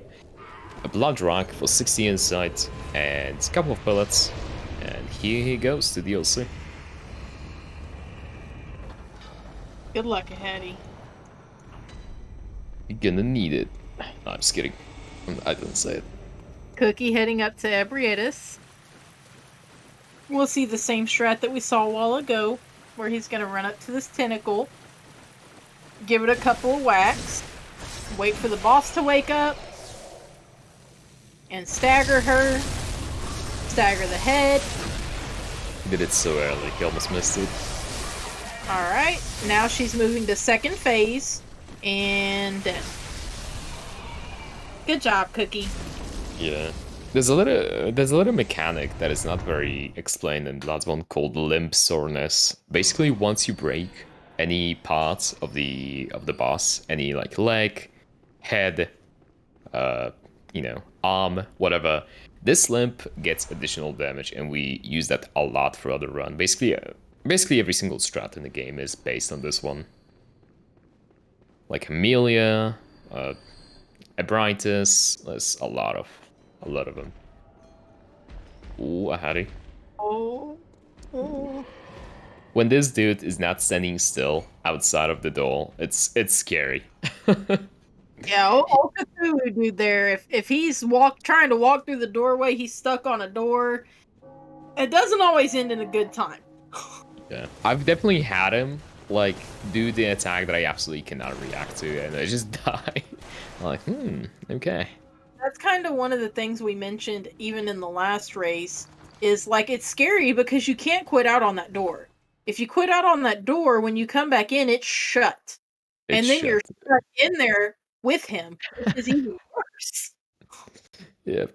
a blood rock for 60 insight and a couple of pellets. And here he goes to DLC. Good luck, Ahady. You're gonna need it. No, I'm just kidding. I didn't say it. Cookie heading up to Ebrietas. We'll see the same strat that we saw a while ago, where he's going to run up to this tentacle, give it a couple of whacks, wait for the boss to wake up, and stagger her, stagger the head. He did it so early, he almost missed it. Alright, now she's moving to second phase, and dead. Good job, Cookie. Yeah. There's a little mechanic that is not very explained in Bloodborne called limb soreness. Basically, once you break any part of the boss, any like leg, head, arm, whatever, this limb gets additional damage, and we use that a lot throughout the run. Basically every single strat in the game is based on this one. Like Amelia, Abritus, there's a lot of them. Ooh, Ahady. Oh. When this dude is not standing still outside of the door, it's scary. Yeah, old Cthulhu dude there. If he's trying to walk through the doorway, he's stuck on a door. It doesn't always end in a good time. Yeah, I've definitely had him like do the attack that I absolutely cannot react to, and I just die. I'm like, okay. That's kind of one of the things we mentioned even in the last race, is like it's scary because you can't quit out on that door. If you quit out on that door, when you come back in, it's shut. It's And then you're shut. stuck in there with him, which is even worse. Yep.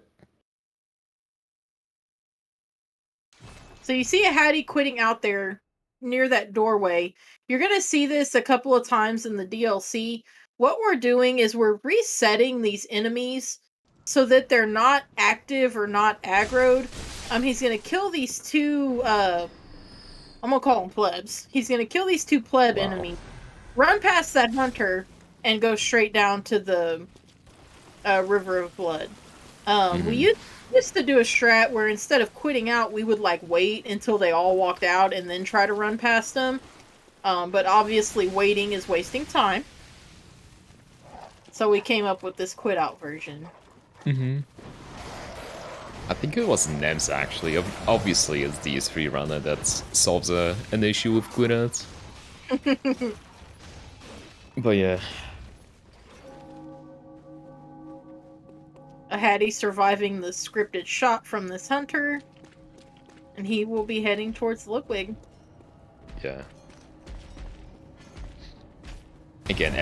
So you see Ahady quitting out there near that doorway. You're going to see this a couple of times in the DLC. What we're doing is we're resetting these enemies so that they're not active or not aggroed. He's gonna kill these two. I'm gonna call them plebs. He's gonna kill these two pleb Wow. enemies, run past that hunter, and go straight down to the River of Blood. We Hmm. used to do a strat where instead of quitting out, we would like wait until they all walked out and then try to run past them. But obviously, waiting is wasting time. So we came up with this quit out version. Hmm. I think it was Nems actually. Obviously, it's the 3 runner that solves an issue with Quidditch. But yeah, Ahady surviving the scripted shot from this hunter, and he will be heading towards Ludwig. yeah. Again,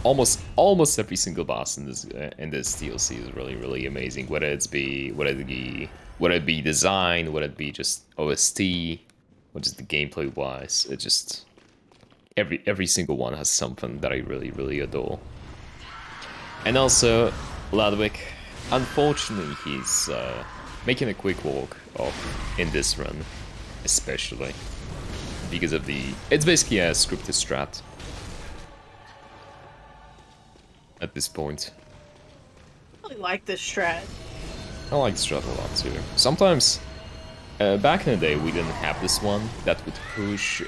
almost every single boss in this DLC is really amazing. Whether it be design, whether it be just OST, or just the gameplay wise, it just every single one has something that I really adore. And also, Ludwig, unfortunately, he's making a quick walk off in this run, especially because of the. It's basically a scripted strat at this point. I really like this strat. I like strat a lot too. Sometimes, back in the day, we didn't have this one that would push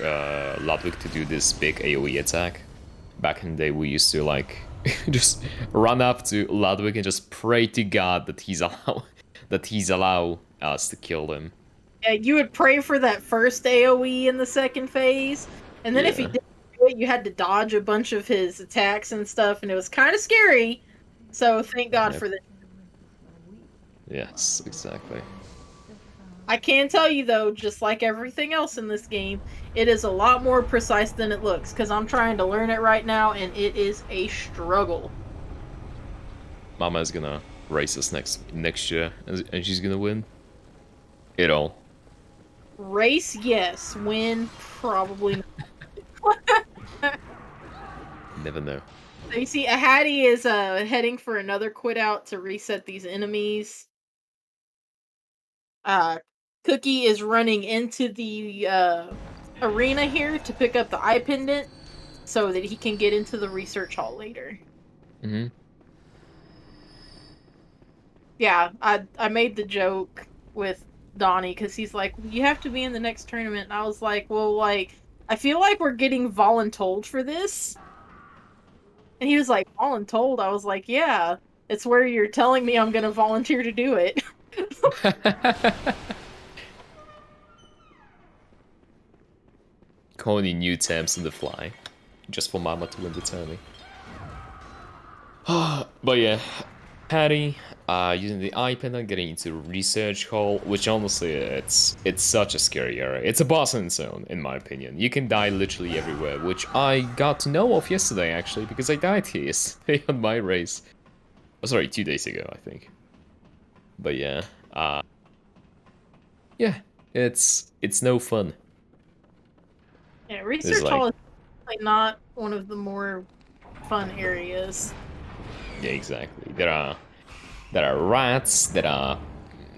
Ludwig to do this big AoE attack. Back in the day, we used to like just run up to Ludwig and just pray to God that he's allow us to kill him. Yeah, you would pray for that first AoE in the second phase, and then if he Yeah. didn't do it, you had to dodge a bunch of his attacks and stuff, and it was kind of scary. So thank God Yep. for that. Yes, exactly. I can tell you though, just like everything else in this game, it is a lot more precise than it looks, because I'm trying to learn it right now, and it is a struggle. Mama is gonna race us next year, and she's gonna win it all. Race, yes. Win, probably not. Never know. So you see, Ahady is heading for another quit out to reset these enemies. Uh, Cookie is running into the arena here to pick up the eye pendant so that he can get into the research hall later. Hmm. Yeah, I made the joke with Donnie because he's like, "You have to be in the next tournament," and I was like, "Well, like, I feel like we're getting voluntold for this." And he was like, "Voluntold?" I was like, "Yeah, it's where you're telling me I'm gonna volunteer to do it." Calling new temps in the fly, just for Mama to win the tourney. But yeah, Patty, using the eye pendant, getting into research hall, which honestly, it's such a scary area. It's a boss in its own, in my opinion. You can die literally everywhere, which I got to know of yesterday actually, because I died here yesterday on my race. Oh, sorry, 2 days ago, I think. But yeah, uh, yeah, it's no fun. Yeah, It's research like, hall is like not one of the more fun areas. yeah, exactly. There are rats. There are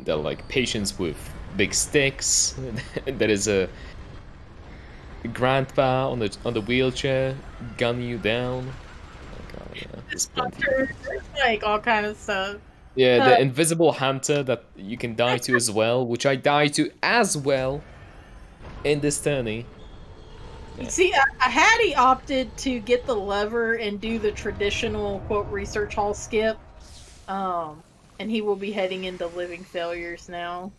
like patients with big sticks. There is a grandpa on the wheelchair gunning you down. Oh god, yeah, there's plenty. Hunter, there's like all kind of stuff. Yeah, Uh, the invisible hunter that you can die to as well, which I die to as well in this tourney. you Yeah. see, Hattie opted to get the lever and do the traditional quote research hall skip. Um, and he will be heading into living failures now.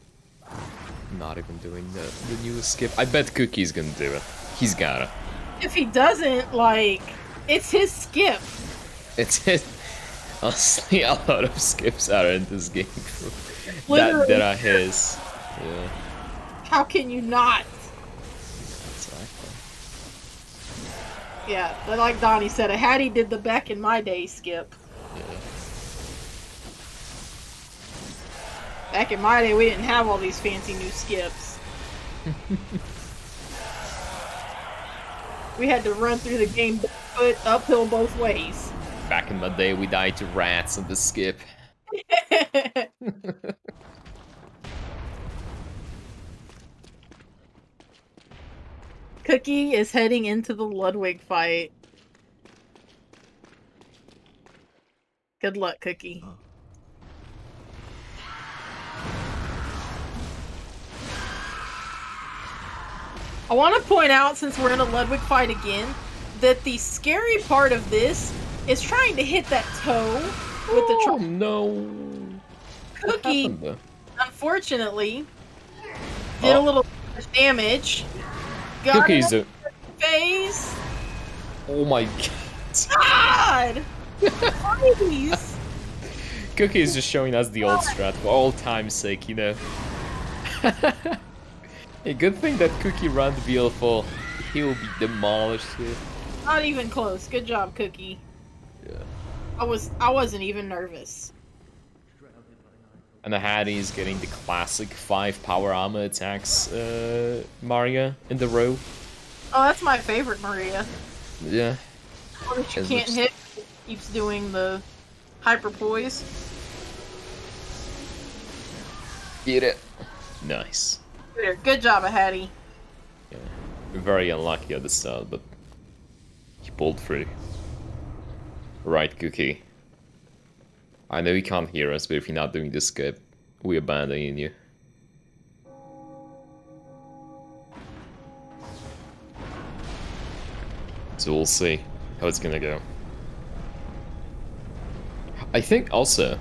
Not even doing the newest skip. I bet Cookie's gonna do it. He's gotta. If he doesn't, like, it's his skip. It's it. Honestly, a lot of skips are in this game that Literally, are his. Yeah, how can you not? exactly. Yeah, but like Donnie said, Hattie did the back in my day skip. Yeah. Back in my day, we didn't have all these fancy new skips. We had to run through the game barefoot, uphill both ways. Back in my day, we died to rats on the skip. Cookie is heading into the Ludwig fight. Good luck, Cookie. I want to point out, since we're in a Ludwig fight again, that the scary part of this is trying to hit that toe with the Oh no! What Cookie, happened there? unfortunately, did a little damage. Got Cookie's it in the face. Oh my God! Please! Cookie is just showing us the old strat for all time's sake, you know. A good thing that Cookie runs BL4. He will be demolished here. Not even close. Good job, Cookie. Yeah. I wasn't even nervous. And Ahady is getting the classic 5 power armor attacks, Maria, in the row. Oh, that's my favorite Maria. Yeah. One that you can't hit, keeps doing the hyper poise. Get it. Nice. Good job, Ahady. Yeah. Very unlucky at the start, but he pulled through. Right, Cookie. I know you can't hear us, but if you're not doing this skip, we're abandoning you. So we'll see how it's gonna go. I think also,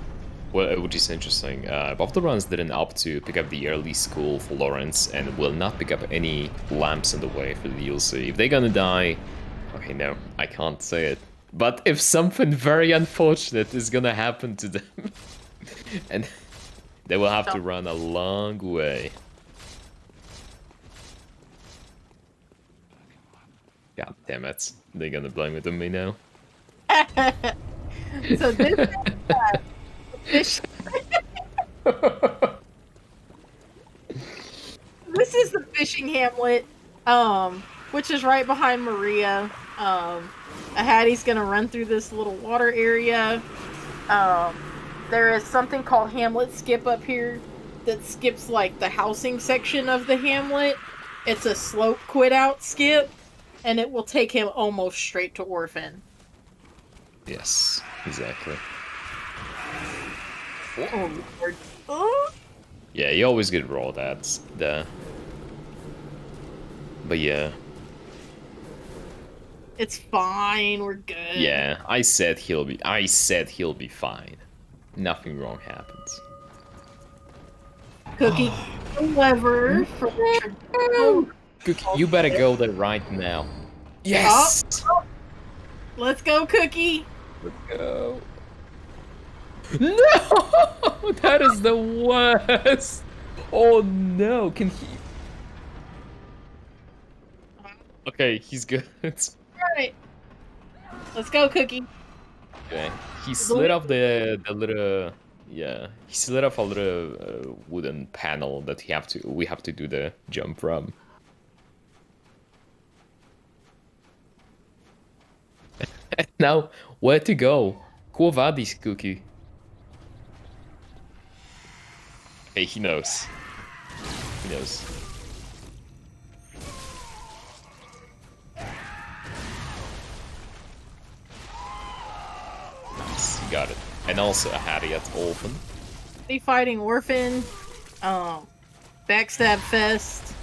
which is interesting, both the runs didn't opt to pick up the early school for Lawrence and will not pick up any lamps in the way for the DLC. If they're gonna die, okay, no, I can't say it. But if something very unfortunate is gonna happen to them, and they will have to run a long way. God damn it, they're gonna blame it on me now. So this is this is the fishing hamlet, which is right behind Maria. Ahady's gonna run through this little water area. There is something called Hamlet Skip up here that skips like the housing section of the hamlet. It's a slope quit out skip, and it will take him almost straight to Orphan. Yes, exactly. Oh, Lord. Oh. Yeah, you always get raw ads there. But yeah. It's fine, we're good. Yeah, I said he'll be fine. Nothing wrong happens. Cookie lever for Cookie, you better go there right now. Yes! Oh. Let's go, Cookie! Let's go. No! That is the worst! Oh no, can he... Okay, he's good. Alright. Let's go, Cookie. Okay, he slid off the little... Yeah, he slid off a little wooden panel that we have to do the jump from. Now, where to go? Quo vadis, Cookie? Hey, he knows. He knows. Nice, you got it. And also Ahady at Orphan. Be fighting Orphan. Backstab Fest.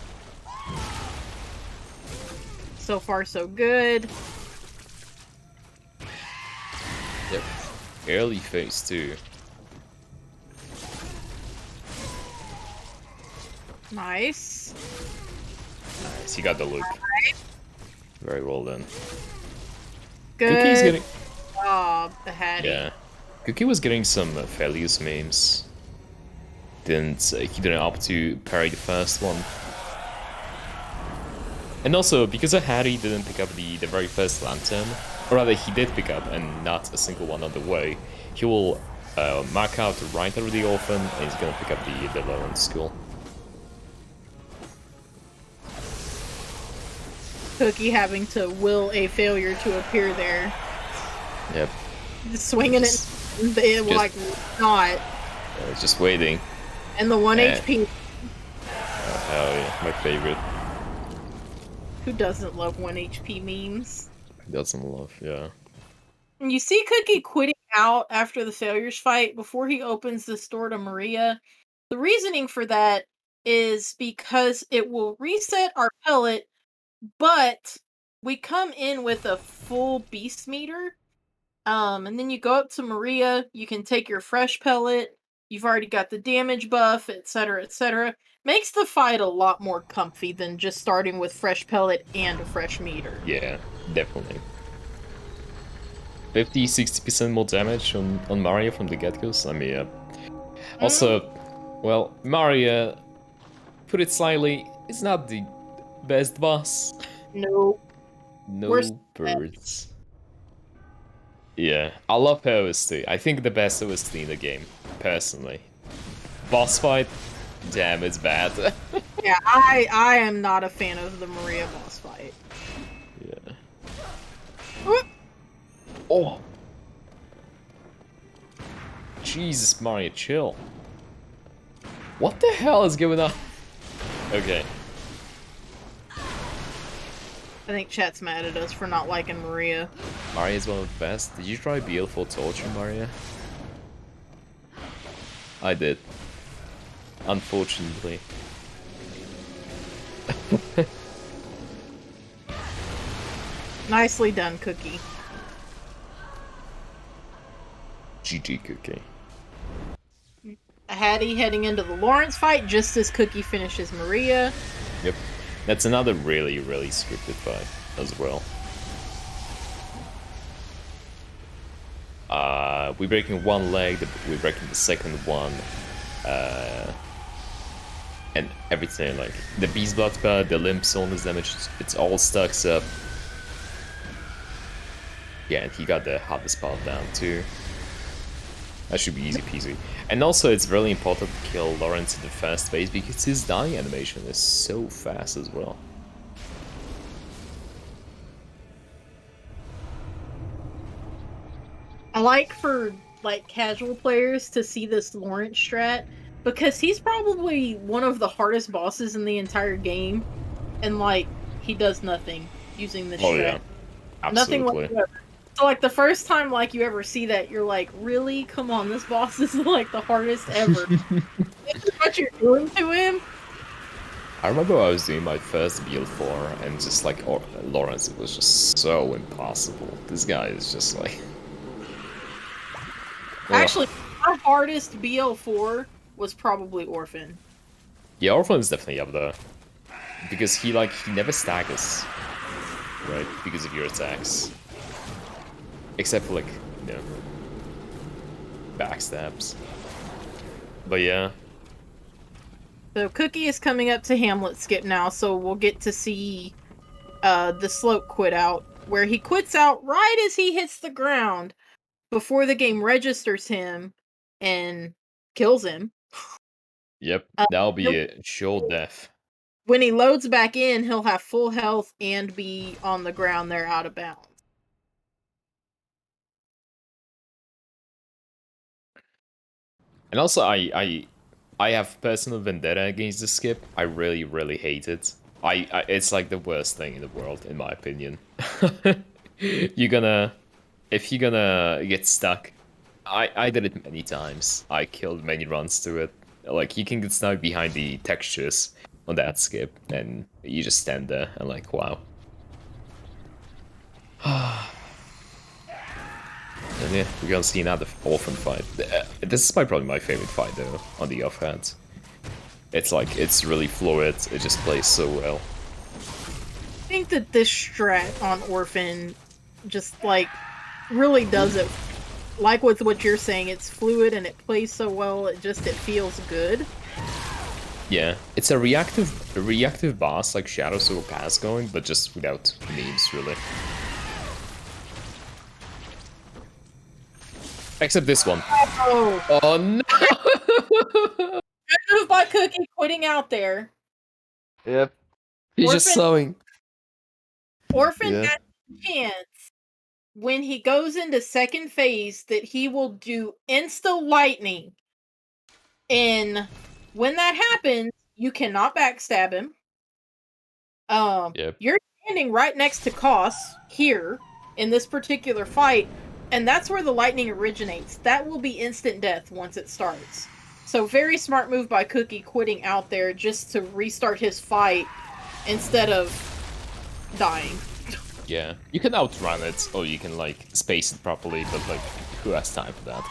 So far, so good. Yep. Early phase too. Nice. Nice, he got the loop. Right. Very well done. Good Cookie's getting... job, Ahady. Yeah. Cookie was getting some failures memes. He didn't opt to parry the first one. And also, because Ahady didn't pick up the very first lantern, or rather he did pick up and not a single one on the way, he will mark out right over the orphan and he's gonna pick up the Lawrence school. Cookie having to will a failure to appear there. Yep. Just swinging it, like not. Just waiting. And the 1 HP. Oh, hell yeah, my favorite. Who doesn't love 1 HP memes? Doesn't love, yeah. And you see Cookie quitting out after the failures fight before he opens this door to Maria. The reasoning for that is because it will reset our pellet, but we come in with a full beast meter. And then you go up to Maria, you can take your fresh pellet, you've already got the damage buff, etc., etc. Makes the fight a lot more comfy than just starting with fresh pellet and a fresh meter. Yeah, definitely. 50-60% more damage on Maria from the get-go's. I mean, Mm, also, well, Maria, put it slightly, is not the best boss. no, worse No than birds. Yeah, I love her OST. I think the best OST in the game, personally. Boss fight, damn, it's bad. yeah, I am not a fan of the Maria boss fight. Yeah. Whoop. Oh! Jesus, Maria, chill. What the hell is going on? Okay. I think chat's mad at us for not liking Maria. Maria's one of the best. Did you try BL4 Torture, Maria? I did. Unfortunately. Nicely done, Cookie. GG Cookie. Ahady heading into the Lawrence fight just as Cookie finishes Maria. Yep. That's another really, really scripted fight as well. We're breaking one leg, we're breaking the second one. And everything, like the beast blood pad, the limb soreness damage, it's all stacks up. Yeah, and he got the hardest part down too. That should be easy peasy. And also, it's really important to kill Lawrence in the first phase because his dying animation is so fast as well. I like for casual players to see this Lawrence strat because he's probably one of the hardest bosses in the entire game, and he does nothing using this Oh strat. yeah, Nothing absolutely. whatsoever. So the first time you ever see that, you're like, really? Come on, this boss is the hardest ever. This is what you're doing to him? I remember I was doing my first BL4 and just like Lawrence, it was just so impossible. This guy is just like... Actually, Ugh. my hardest BL4 was probably Orphan. Yeah, Orphan is definitely up there. Because he never staggers, right? Because of your attacks. Except for backstabs. But yeah. So Cookie is coming up to Hamlet skip now, so we'll get to see the slope quit out, where he quits out right as he hits the ground before the game registers him and kills him. Yep, Uh, that'll be he'll- it. Sure death. when he loads back in, he'll have full health and be on the ground there out of bounds. And also, I have personal vendetta against the skip. I really, really hate it. It's like the worst thing in the world, in my opinion. You're gonna, if you're gonna get stuck, I did it many times. I killed many runs to it. Like, you can get stuck behind the textures on that skip, and you just stand there and like, wow. And yeah, we're gonna see another orphan fight. This is probably my favorite fight though, on the offhand. It's really fluid, it just plays so well. I think that this strat on Orphan just really does it. Like with what you're saying, it's fluid and it plays so well. It feels good. Yeah, it's a reactive boss like Shadow Soul Pass going, but just without memes really. Except this one. Oh, Oh no! good move by Cookie quitting out there. Yep. He's just Orphan sewing. Orphan Yeah. has a chance when he goes into second phase that he will do insta lightning. And when that happens, you cannot backstab him. Yep. You're standing right next to Koss here in this particular fight, and that's where the lightning originates. That will be instant death once it starts. So very smart move by Cookie quitting out there just to restart his fight instead of dying. Yeah, you can outrun it, or you can like space it properly, but like, who has time for that?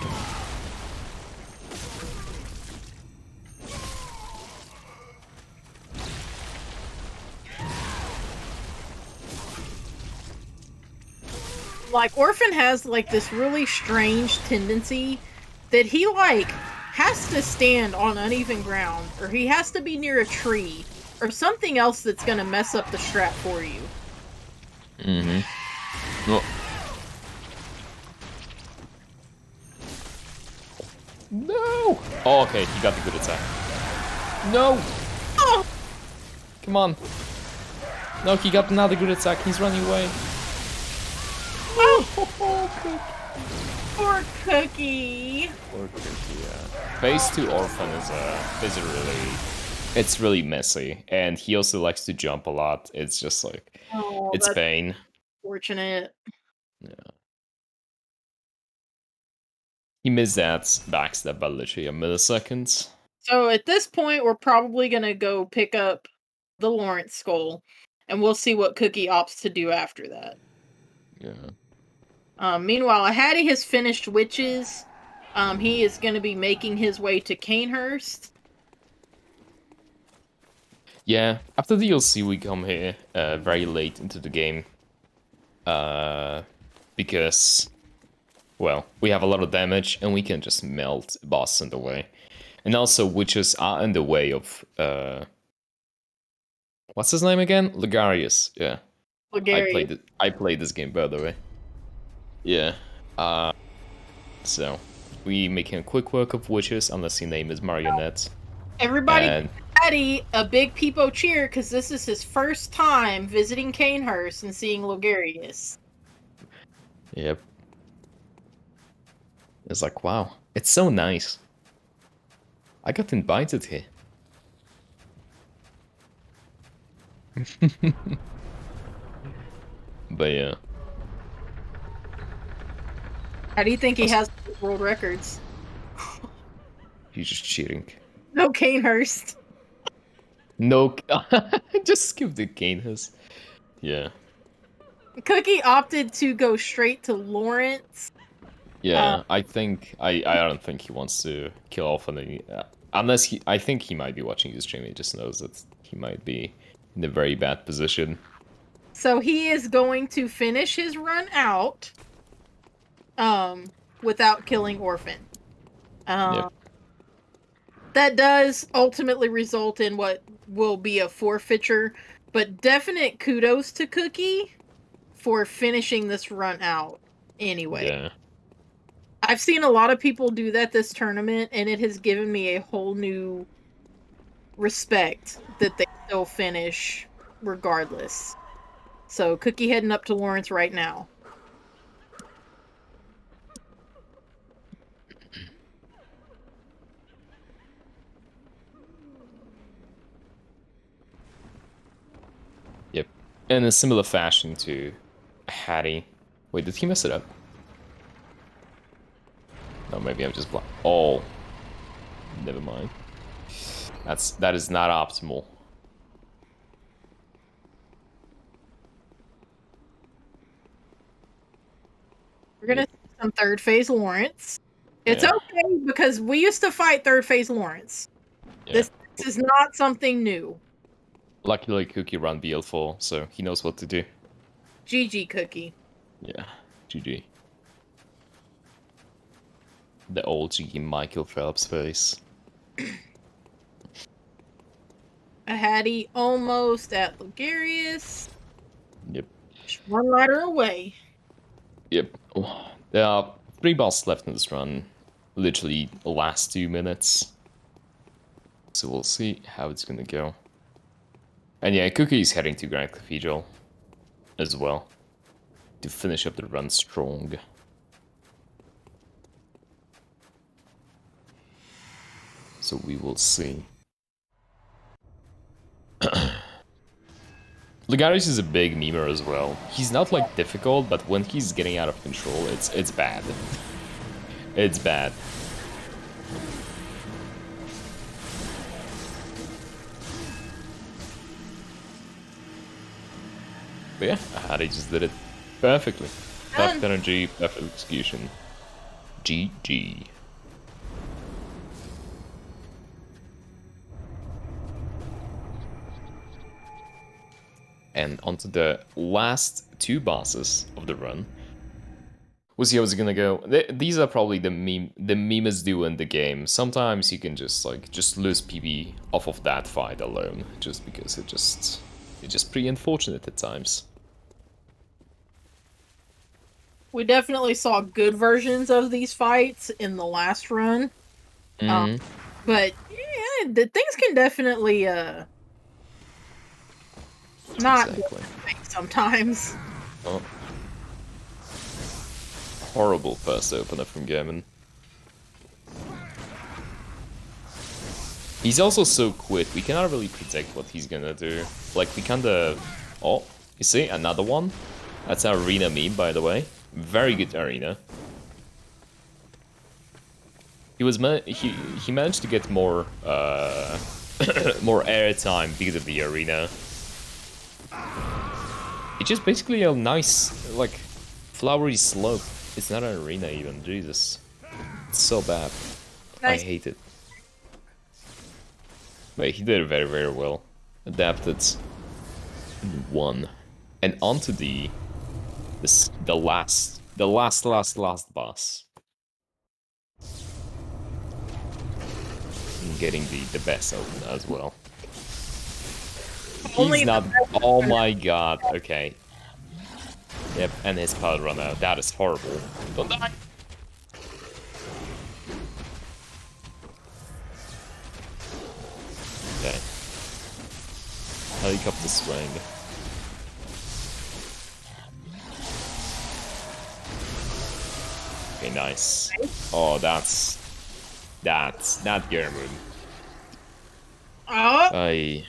Like, Orphan has like this really strange tendency that he like has to stand on uneven ground, or he has to be near a tree, or something else that's gonna mess up the strat for you. Mm-hmm. Well, no! Oh, okay, he got the good attack. No! Oh! Come on. No, he got another good attack. He's running away. Poor Cookie. Poor Cookie, yeah. Phase 2 Orphan is a really... It's really messy, and he also likes to jump a lot. It's just like... Oh, It's that's pain. fortunate. Yeah. He missed that backstab by literally a millisecond. So at this point, we're probably gonna go pick up the Lawrence skull, and we'll see what Cookie opts to do after that. Yeah. Meanwhile, Ahady has finished Witches. He is going to be making his way to Canehurst. Yeah, after the DLC we come here very late into the game. Because, well, we have a lot of damage and we can just melt boss in the way. And also witches are in the way of, what's his name again? Ligarius, yeah. Bulgaria. I played this game, by the way. Yeah. So, we making a quick work of witches, unless your name is Marionette. Everybody, And, Ahady, a big peepo cheer because this is his first time visiting Canehurst and seeing Logarius. yep. It's like, wow, it's so nice. I got invited here. But yeah. How do you think he has world records? He's just cheating. No Canehurst. No, just skip the Canis. Yeah. Cookie opted to go straight to Lawrence. Yeah, I don't think he wants to kill off any... unless I think he might be watching this stream, he just knows that he might be in a very bad position. So he is going to finish his run out without killing Orphan. Yep. That does ultimately result in what will be a forfeiture, but definite kudos to Cookie for finishing this run out anyway. Yeah. I've seen a lot of people do that this tournament, and it has given me a whole new respect that they still finish regardless. So Cookie heading up to Lawrence right now. Yep. In a similar fashion to Hattie. Wait, did he mess it up? No, maybe I'm just blind. Oh. Never mind. That is not optimal. We're gonna see some third phase Lawrence. It's Yeah. okay because we used to fight third phase Lawrence. Yeah. This is not something new. Luckily, Cookie run BL4, so he knows what to do. GG Cookie. Yeah. GG. The old GG Michael Phelps face. Ahady almost at Logarius. Yep. Just one ladder away. Yep. Oh, there are 3 boss left in this run. Literally the last 2 minutes. So we'll see how it's gonna go. And yeah, Cookie is heading to Grand Cathedral as well. To finish up the run strong. So we will see. Legaris is a big memer as well. He's not like difficult, but when he's getting out of control, it's bad. It's bad. But yeah, Ahady just did it perfectly. Perfect Done. energy, perfect execution. GG. And onto the last two bosses of the run. We'll see how it's gonna go. These are probably the memes do in the game. Sometimes you can just lose PB off of that fight alone, just because it's just pretty unfortunate at times. We definitely saw good versions of these fights in the last run. Mm, But yeah, the things can definitely not go exactly. right sometimes. Oh, horrible first opener from Gammon. He's also so quick, we cannot really predict what he's gonna do. Like, we kinda... Oh, you see? Another one? That's an arena meme, by the way. Very good arena. He managed to get more, more airtime because of the arena. It's just basically a nice, like, flowery slope. It's not an arena even, Jesus. It's so bad. I Nice. hate it. But he did it very, very well. Adapted. Won. And onto the last boss. Getting the best open as well. He's Only the not. best Oh one. my god. Okay. Yep. And his power run out. That is horrible. Don't die. Okay. Helicopter swing. Okay. Nice. Oh, that's not German. Oh, I.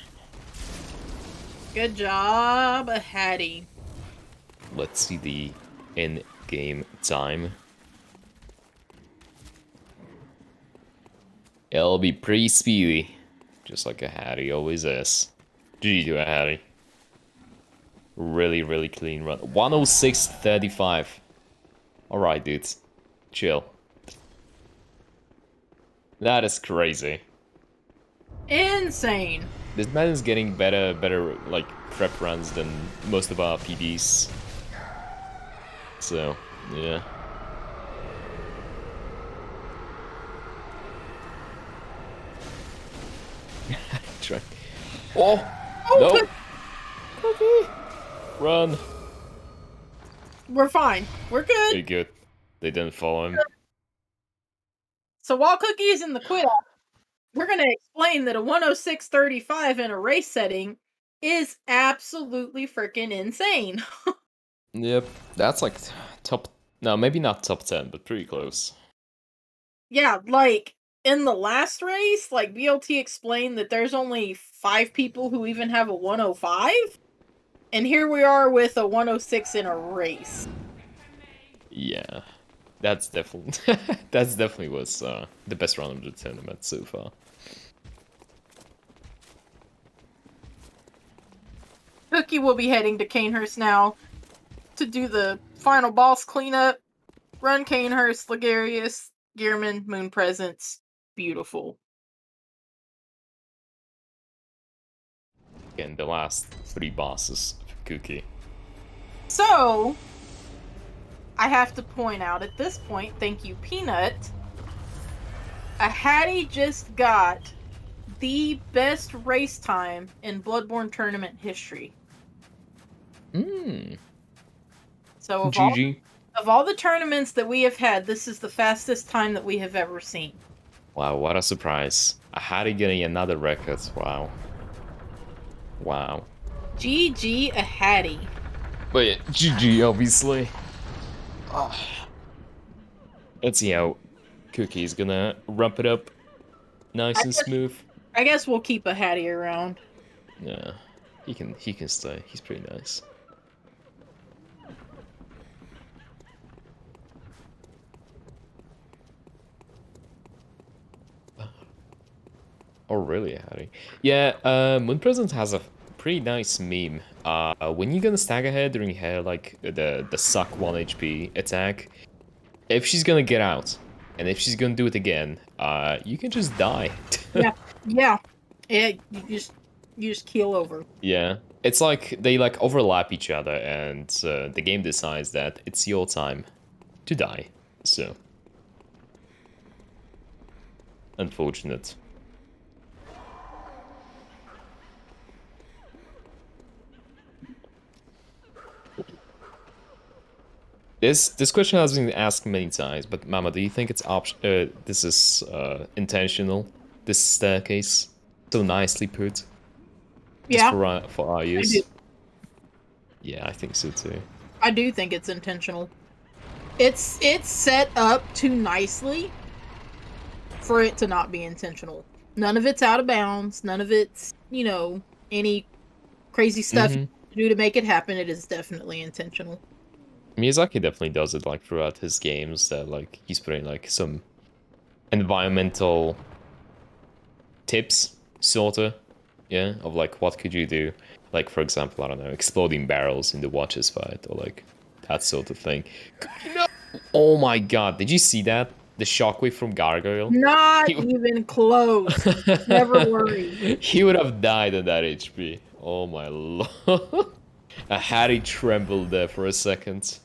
good job, Ahady. Let's see the in-game time. It'll be pretty speedy, just like Ahady always is. GG to Ahady. Really, really clean run. 106.35. Alright, dudes. Chill. That is crazy. Insane. This man is getting better, like, prep runs than most of our PDs. So, yeah. Try. Oh! Oh, No! good. Cookie! Run! We're fine. We're good. Very good. They didn't follow him. So while Cookie is in the quit, we're going to explain that a 106.35 in a race setting is absolutely freaking insane. Yep. That's like top... No, maybe not top 10, but pretty close. Yeah, like in the last race, like BLT explained that there's only 5 people who even have a 105, and here we are with a 106 in a race. Yeah. That's definitely... that's definitely was the best round of the tournament so far. Cookie will be heading to Canehurst now to do the final boss cleanup. Run Canehurst, Ligarius, Gearman, Moon Presence. Beautiful. Again, the last 3 bosses of Cookie. So, I have to point out at this point, thank you, Peanut. Ahady just got the best race time in Bloodborne tournament history. Mmm. So GG. of all the tournaments that we have had, this is the fastest time that we have ever seen. Wow, what a surprise. Ahady getting another record. Wow. Wow. GG Ahady. But yeah, GG, obviously. Oh. Let's see how Cookie's gonna wrap it up nice I and guess, smooth. I guess we'll keep Ahady around. Yeah. He can stay. He's pretty nice. Oh really, Ahady? Yeah, Moon Presence has a pretty nice meme. When you're gonna stagger her during her like the suck 1 HP attack, if she's gonna get out, and if she's gonna do it again, you can just die. Yeah, yeah. You just keel over. Yeah, it's like they like overlap each other, and the game decides that it's your time to die. So unfortunate. This question has been asked many times, but Mama, do you think it's this is intentional? This staircase, so nicely put, just Yeah, for our I do. use. Yeah, I think so too. I do think it's intentional. It's set up too nicely for it to not be intentional. None of it's out of bounds. None of it's, any crazy stuff you Mm-hmm. have to do to make it happen. It is definitely intentional. Miyazaki definitely does it like throughout his games. That like he's putting like some environmental tips, sorta, yeah, of like what could you do, like for example, I don't know, exploding barrels in the Watches fight or like that sort of thing. No! Oh my god, did you see that? The shockwave from Gargoyle? Not He, even close. Never worry. he would have died at that HP. Oh my lord. Ahady trembled there for a second.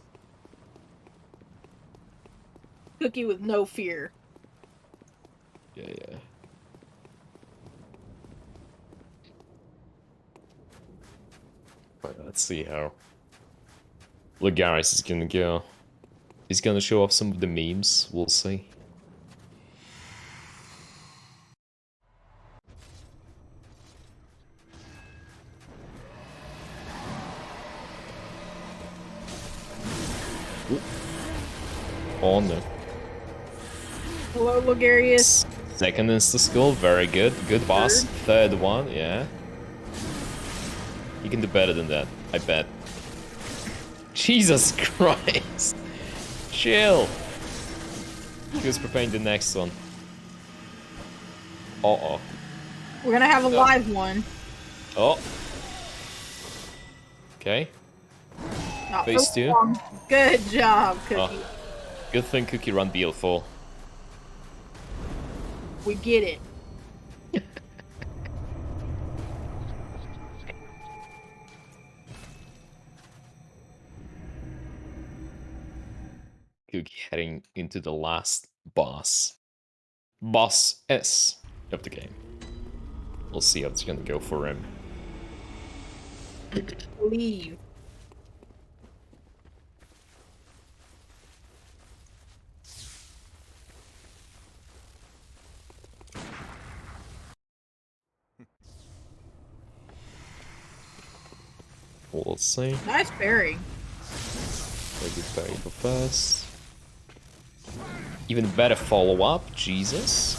Cookie with no fear. Yeah, yeah. But let's see how Legaris is gonna go. He's gonna show off some of the memes, we'll see. Oh no. Hello, Logarius. Second insta skill, very good. Good boss. Third one, yeah. You can do better than that, I bet. Jesus Christ. Chill. He was preparing the next one. Uh-oh. We're gonna have a live one. Oh. Okay. Not for Phase 2. long. Good job, Cookie. Oh. Good thing Cookie run BL4. We get it. Cookie heading into the last boss. Boss S of the game. We'll see how it's gonna go for him. Leave. We'll see. Nice berry. Maybe parry for first. Even better follow-up, Jesus.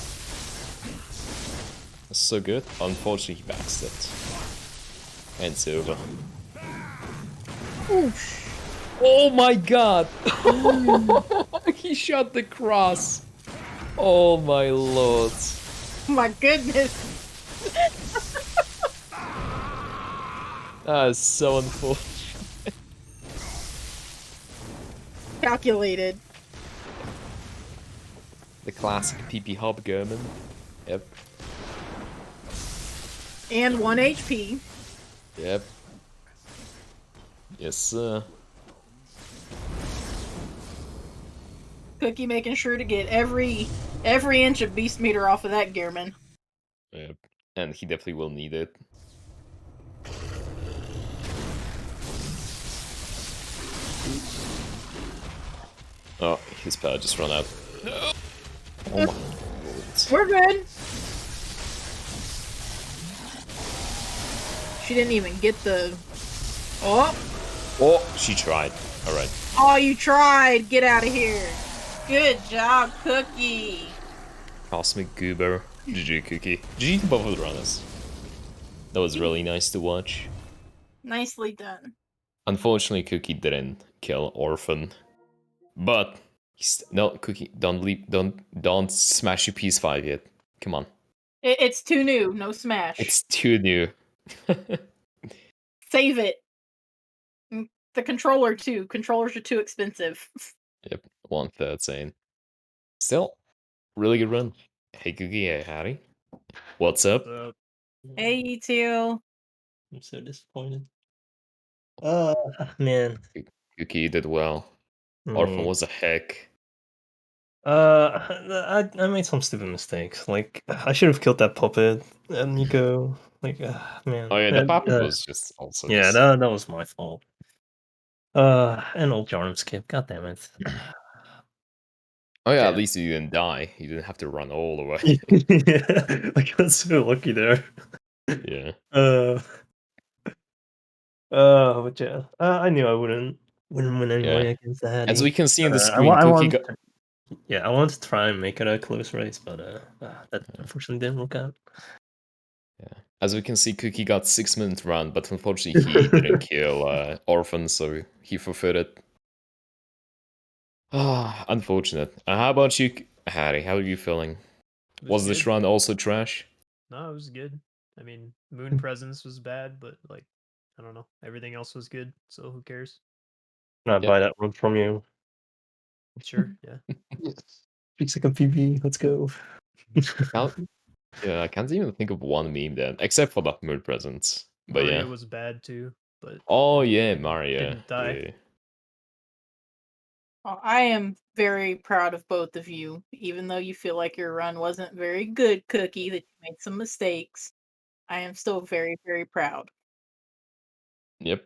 That's so good. Unfortunately, he backs it. And it's over. Oof. Oh my god! He shot the cross! Oh my lord. My goodness. That is so unfortunate. Calculated. The classic PP Hub German. Yep. And 1 HP. Yep. Yes, sir. Cookie making sure to get every inch of beast meter off of that Gearman. Yep. And he definitely will need it. Oh, his power just ran out. No! Oh my lord. We're good. She didn't even get the... Oh! Oh, she tried. Alright. Oh, you tried! Get out of here! Good job, Cookie! Cosmic Goober. GG Cookie. GG to both of the runners. That was really nice to watch. Nicely done. Unfortunately, Cookie didn't kill Orphan, but no, Cookie, don't leave, don't smash your PS5 yet. Come on, It's too new. No smash. it's too new. Save it. The controller too. Controllers are too expensive. Yep, 1/3 sane. Still, really good run. Hey Cookie, hey Hattie. What's up? Hey, you two. I'm so disappointed. Uh, man. Cookie did well. Orphan Me. was a heck. I made some stupid mistakes. Like, I should have killed that puppet and Nico. Like, man. Oh yeah, the puppet was just also Yeah, just... that was my fault. And old Jarm skip. God damn it. Oh yeah, at Yeah. least you didn't die. You didn't have to run all the way. Yeah, I got so lucky there. Yeah. But yeah, I knew I wouldn't win anyway Yeah. against the Ahady. As we can see on the I screen, Cookie want, got... yeah, I wanted to try and make it a close race, but that unfortunately didn't work out. Yeah. As we can see, Cookie got 6 minutes run, but unfortunately he didn't kill Orphan, so he forfeited it. Ah, unfortunate. How about you, Harry? How are you feeling? Was this good. run also trash? No, it was good. I mean, Moon Presence was bad, but like, I don't know. Everything else was good, so who cares? Can I Yep. buy that run from you? Sure, yeah. Yes. 3-second PB, let's go. Yeah, I can't even think of one meme then, except for the mood presents. But Mario yeah. was bad too, but Oh yeah, Mario. didn't die. Yeah. Well, I am very proud of both of you, even though you feel like your run wasn't very good, Cookie, that you made some mistakes. I am still very, very proud. Yep.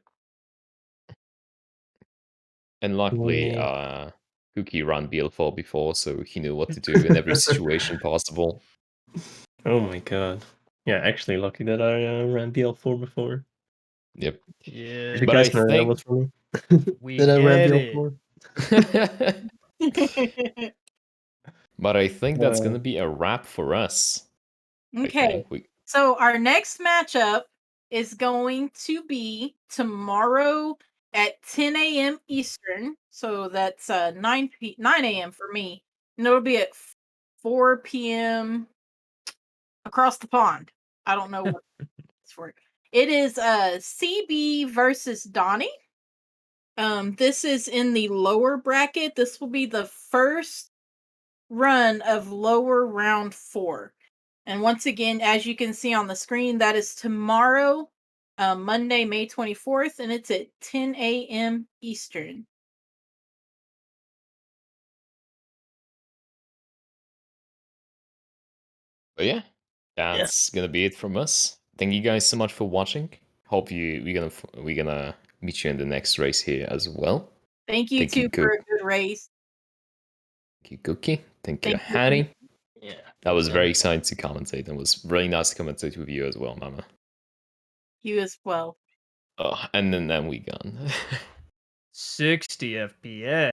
And luckily, Yeah. Cookie ran BL4 before, so he knew what to do in every situation possible. Oh my god. Yeah, actually lucky that I ran BL4 before. Yep. Yeah. Did you But I guys know that think was for me? We That I ran get it. BL4? But I think that's gonna be a wrap for us. I Okay, think we... so our next matchup is going to be tomorrow at 10 a.m. Eastern. So that's 9 a.m. for me. And it'll be at 4 p.m. across the pond. I don't know what it's for. It is CB versus Donnie. This is in the lower bracket. This will be the first run of lower round 4. And once again, as you can see on the screen, that is tomorrow, Monday, May 24th, and it's at 10 a.m. Eastern. But yeah, that's gonna be it from us. Thank you guys so much for watching. Hope we're gonna meet you in the next race here as well. Thank you Thank you, too for a good race. Thank you, Cookie. Thank you, Thank you. Hattie. Yeah. That was very exciting to commentate, and was really nice to commentate with you as well, Mama. You as well. Oh, and then we gone. 60 FPS.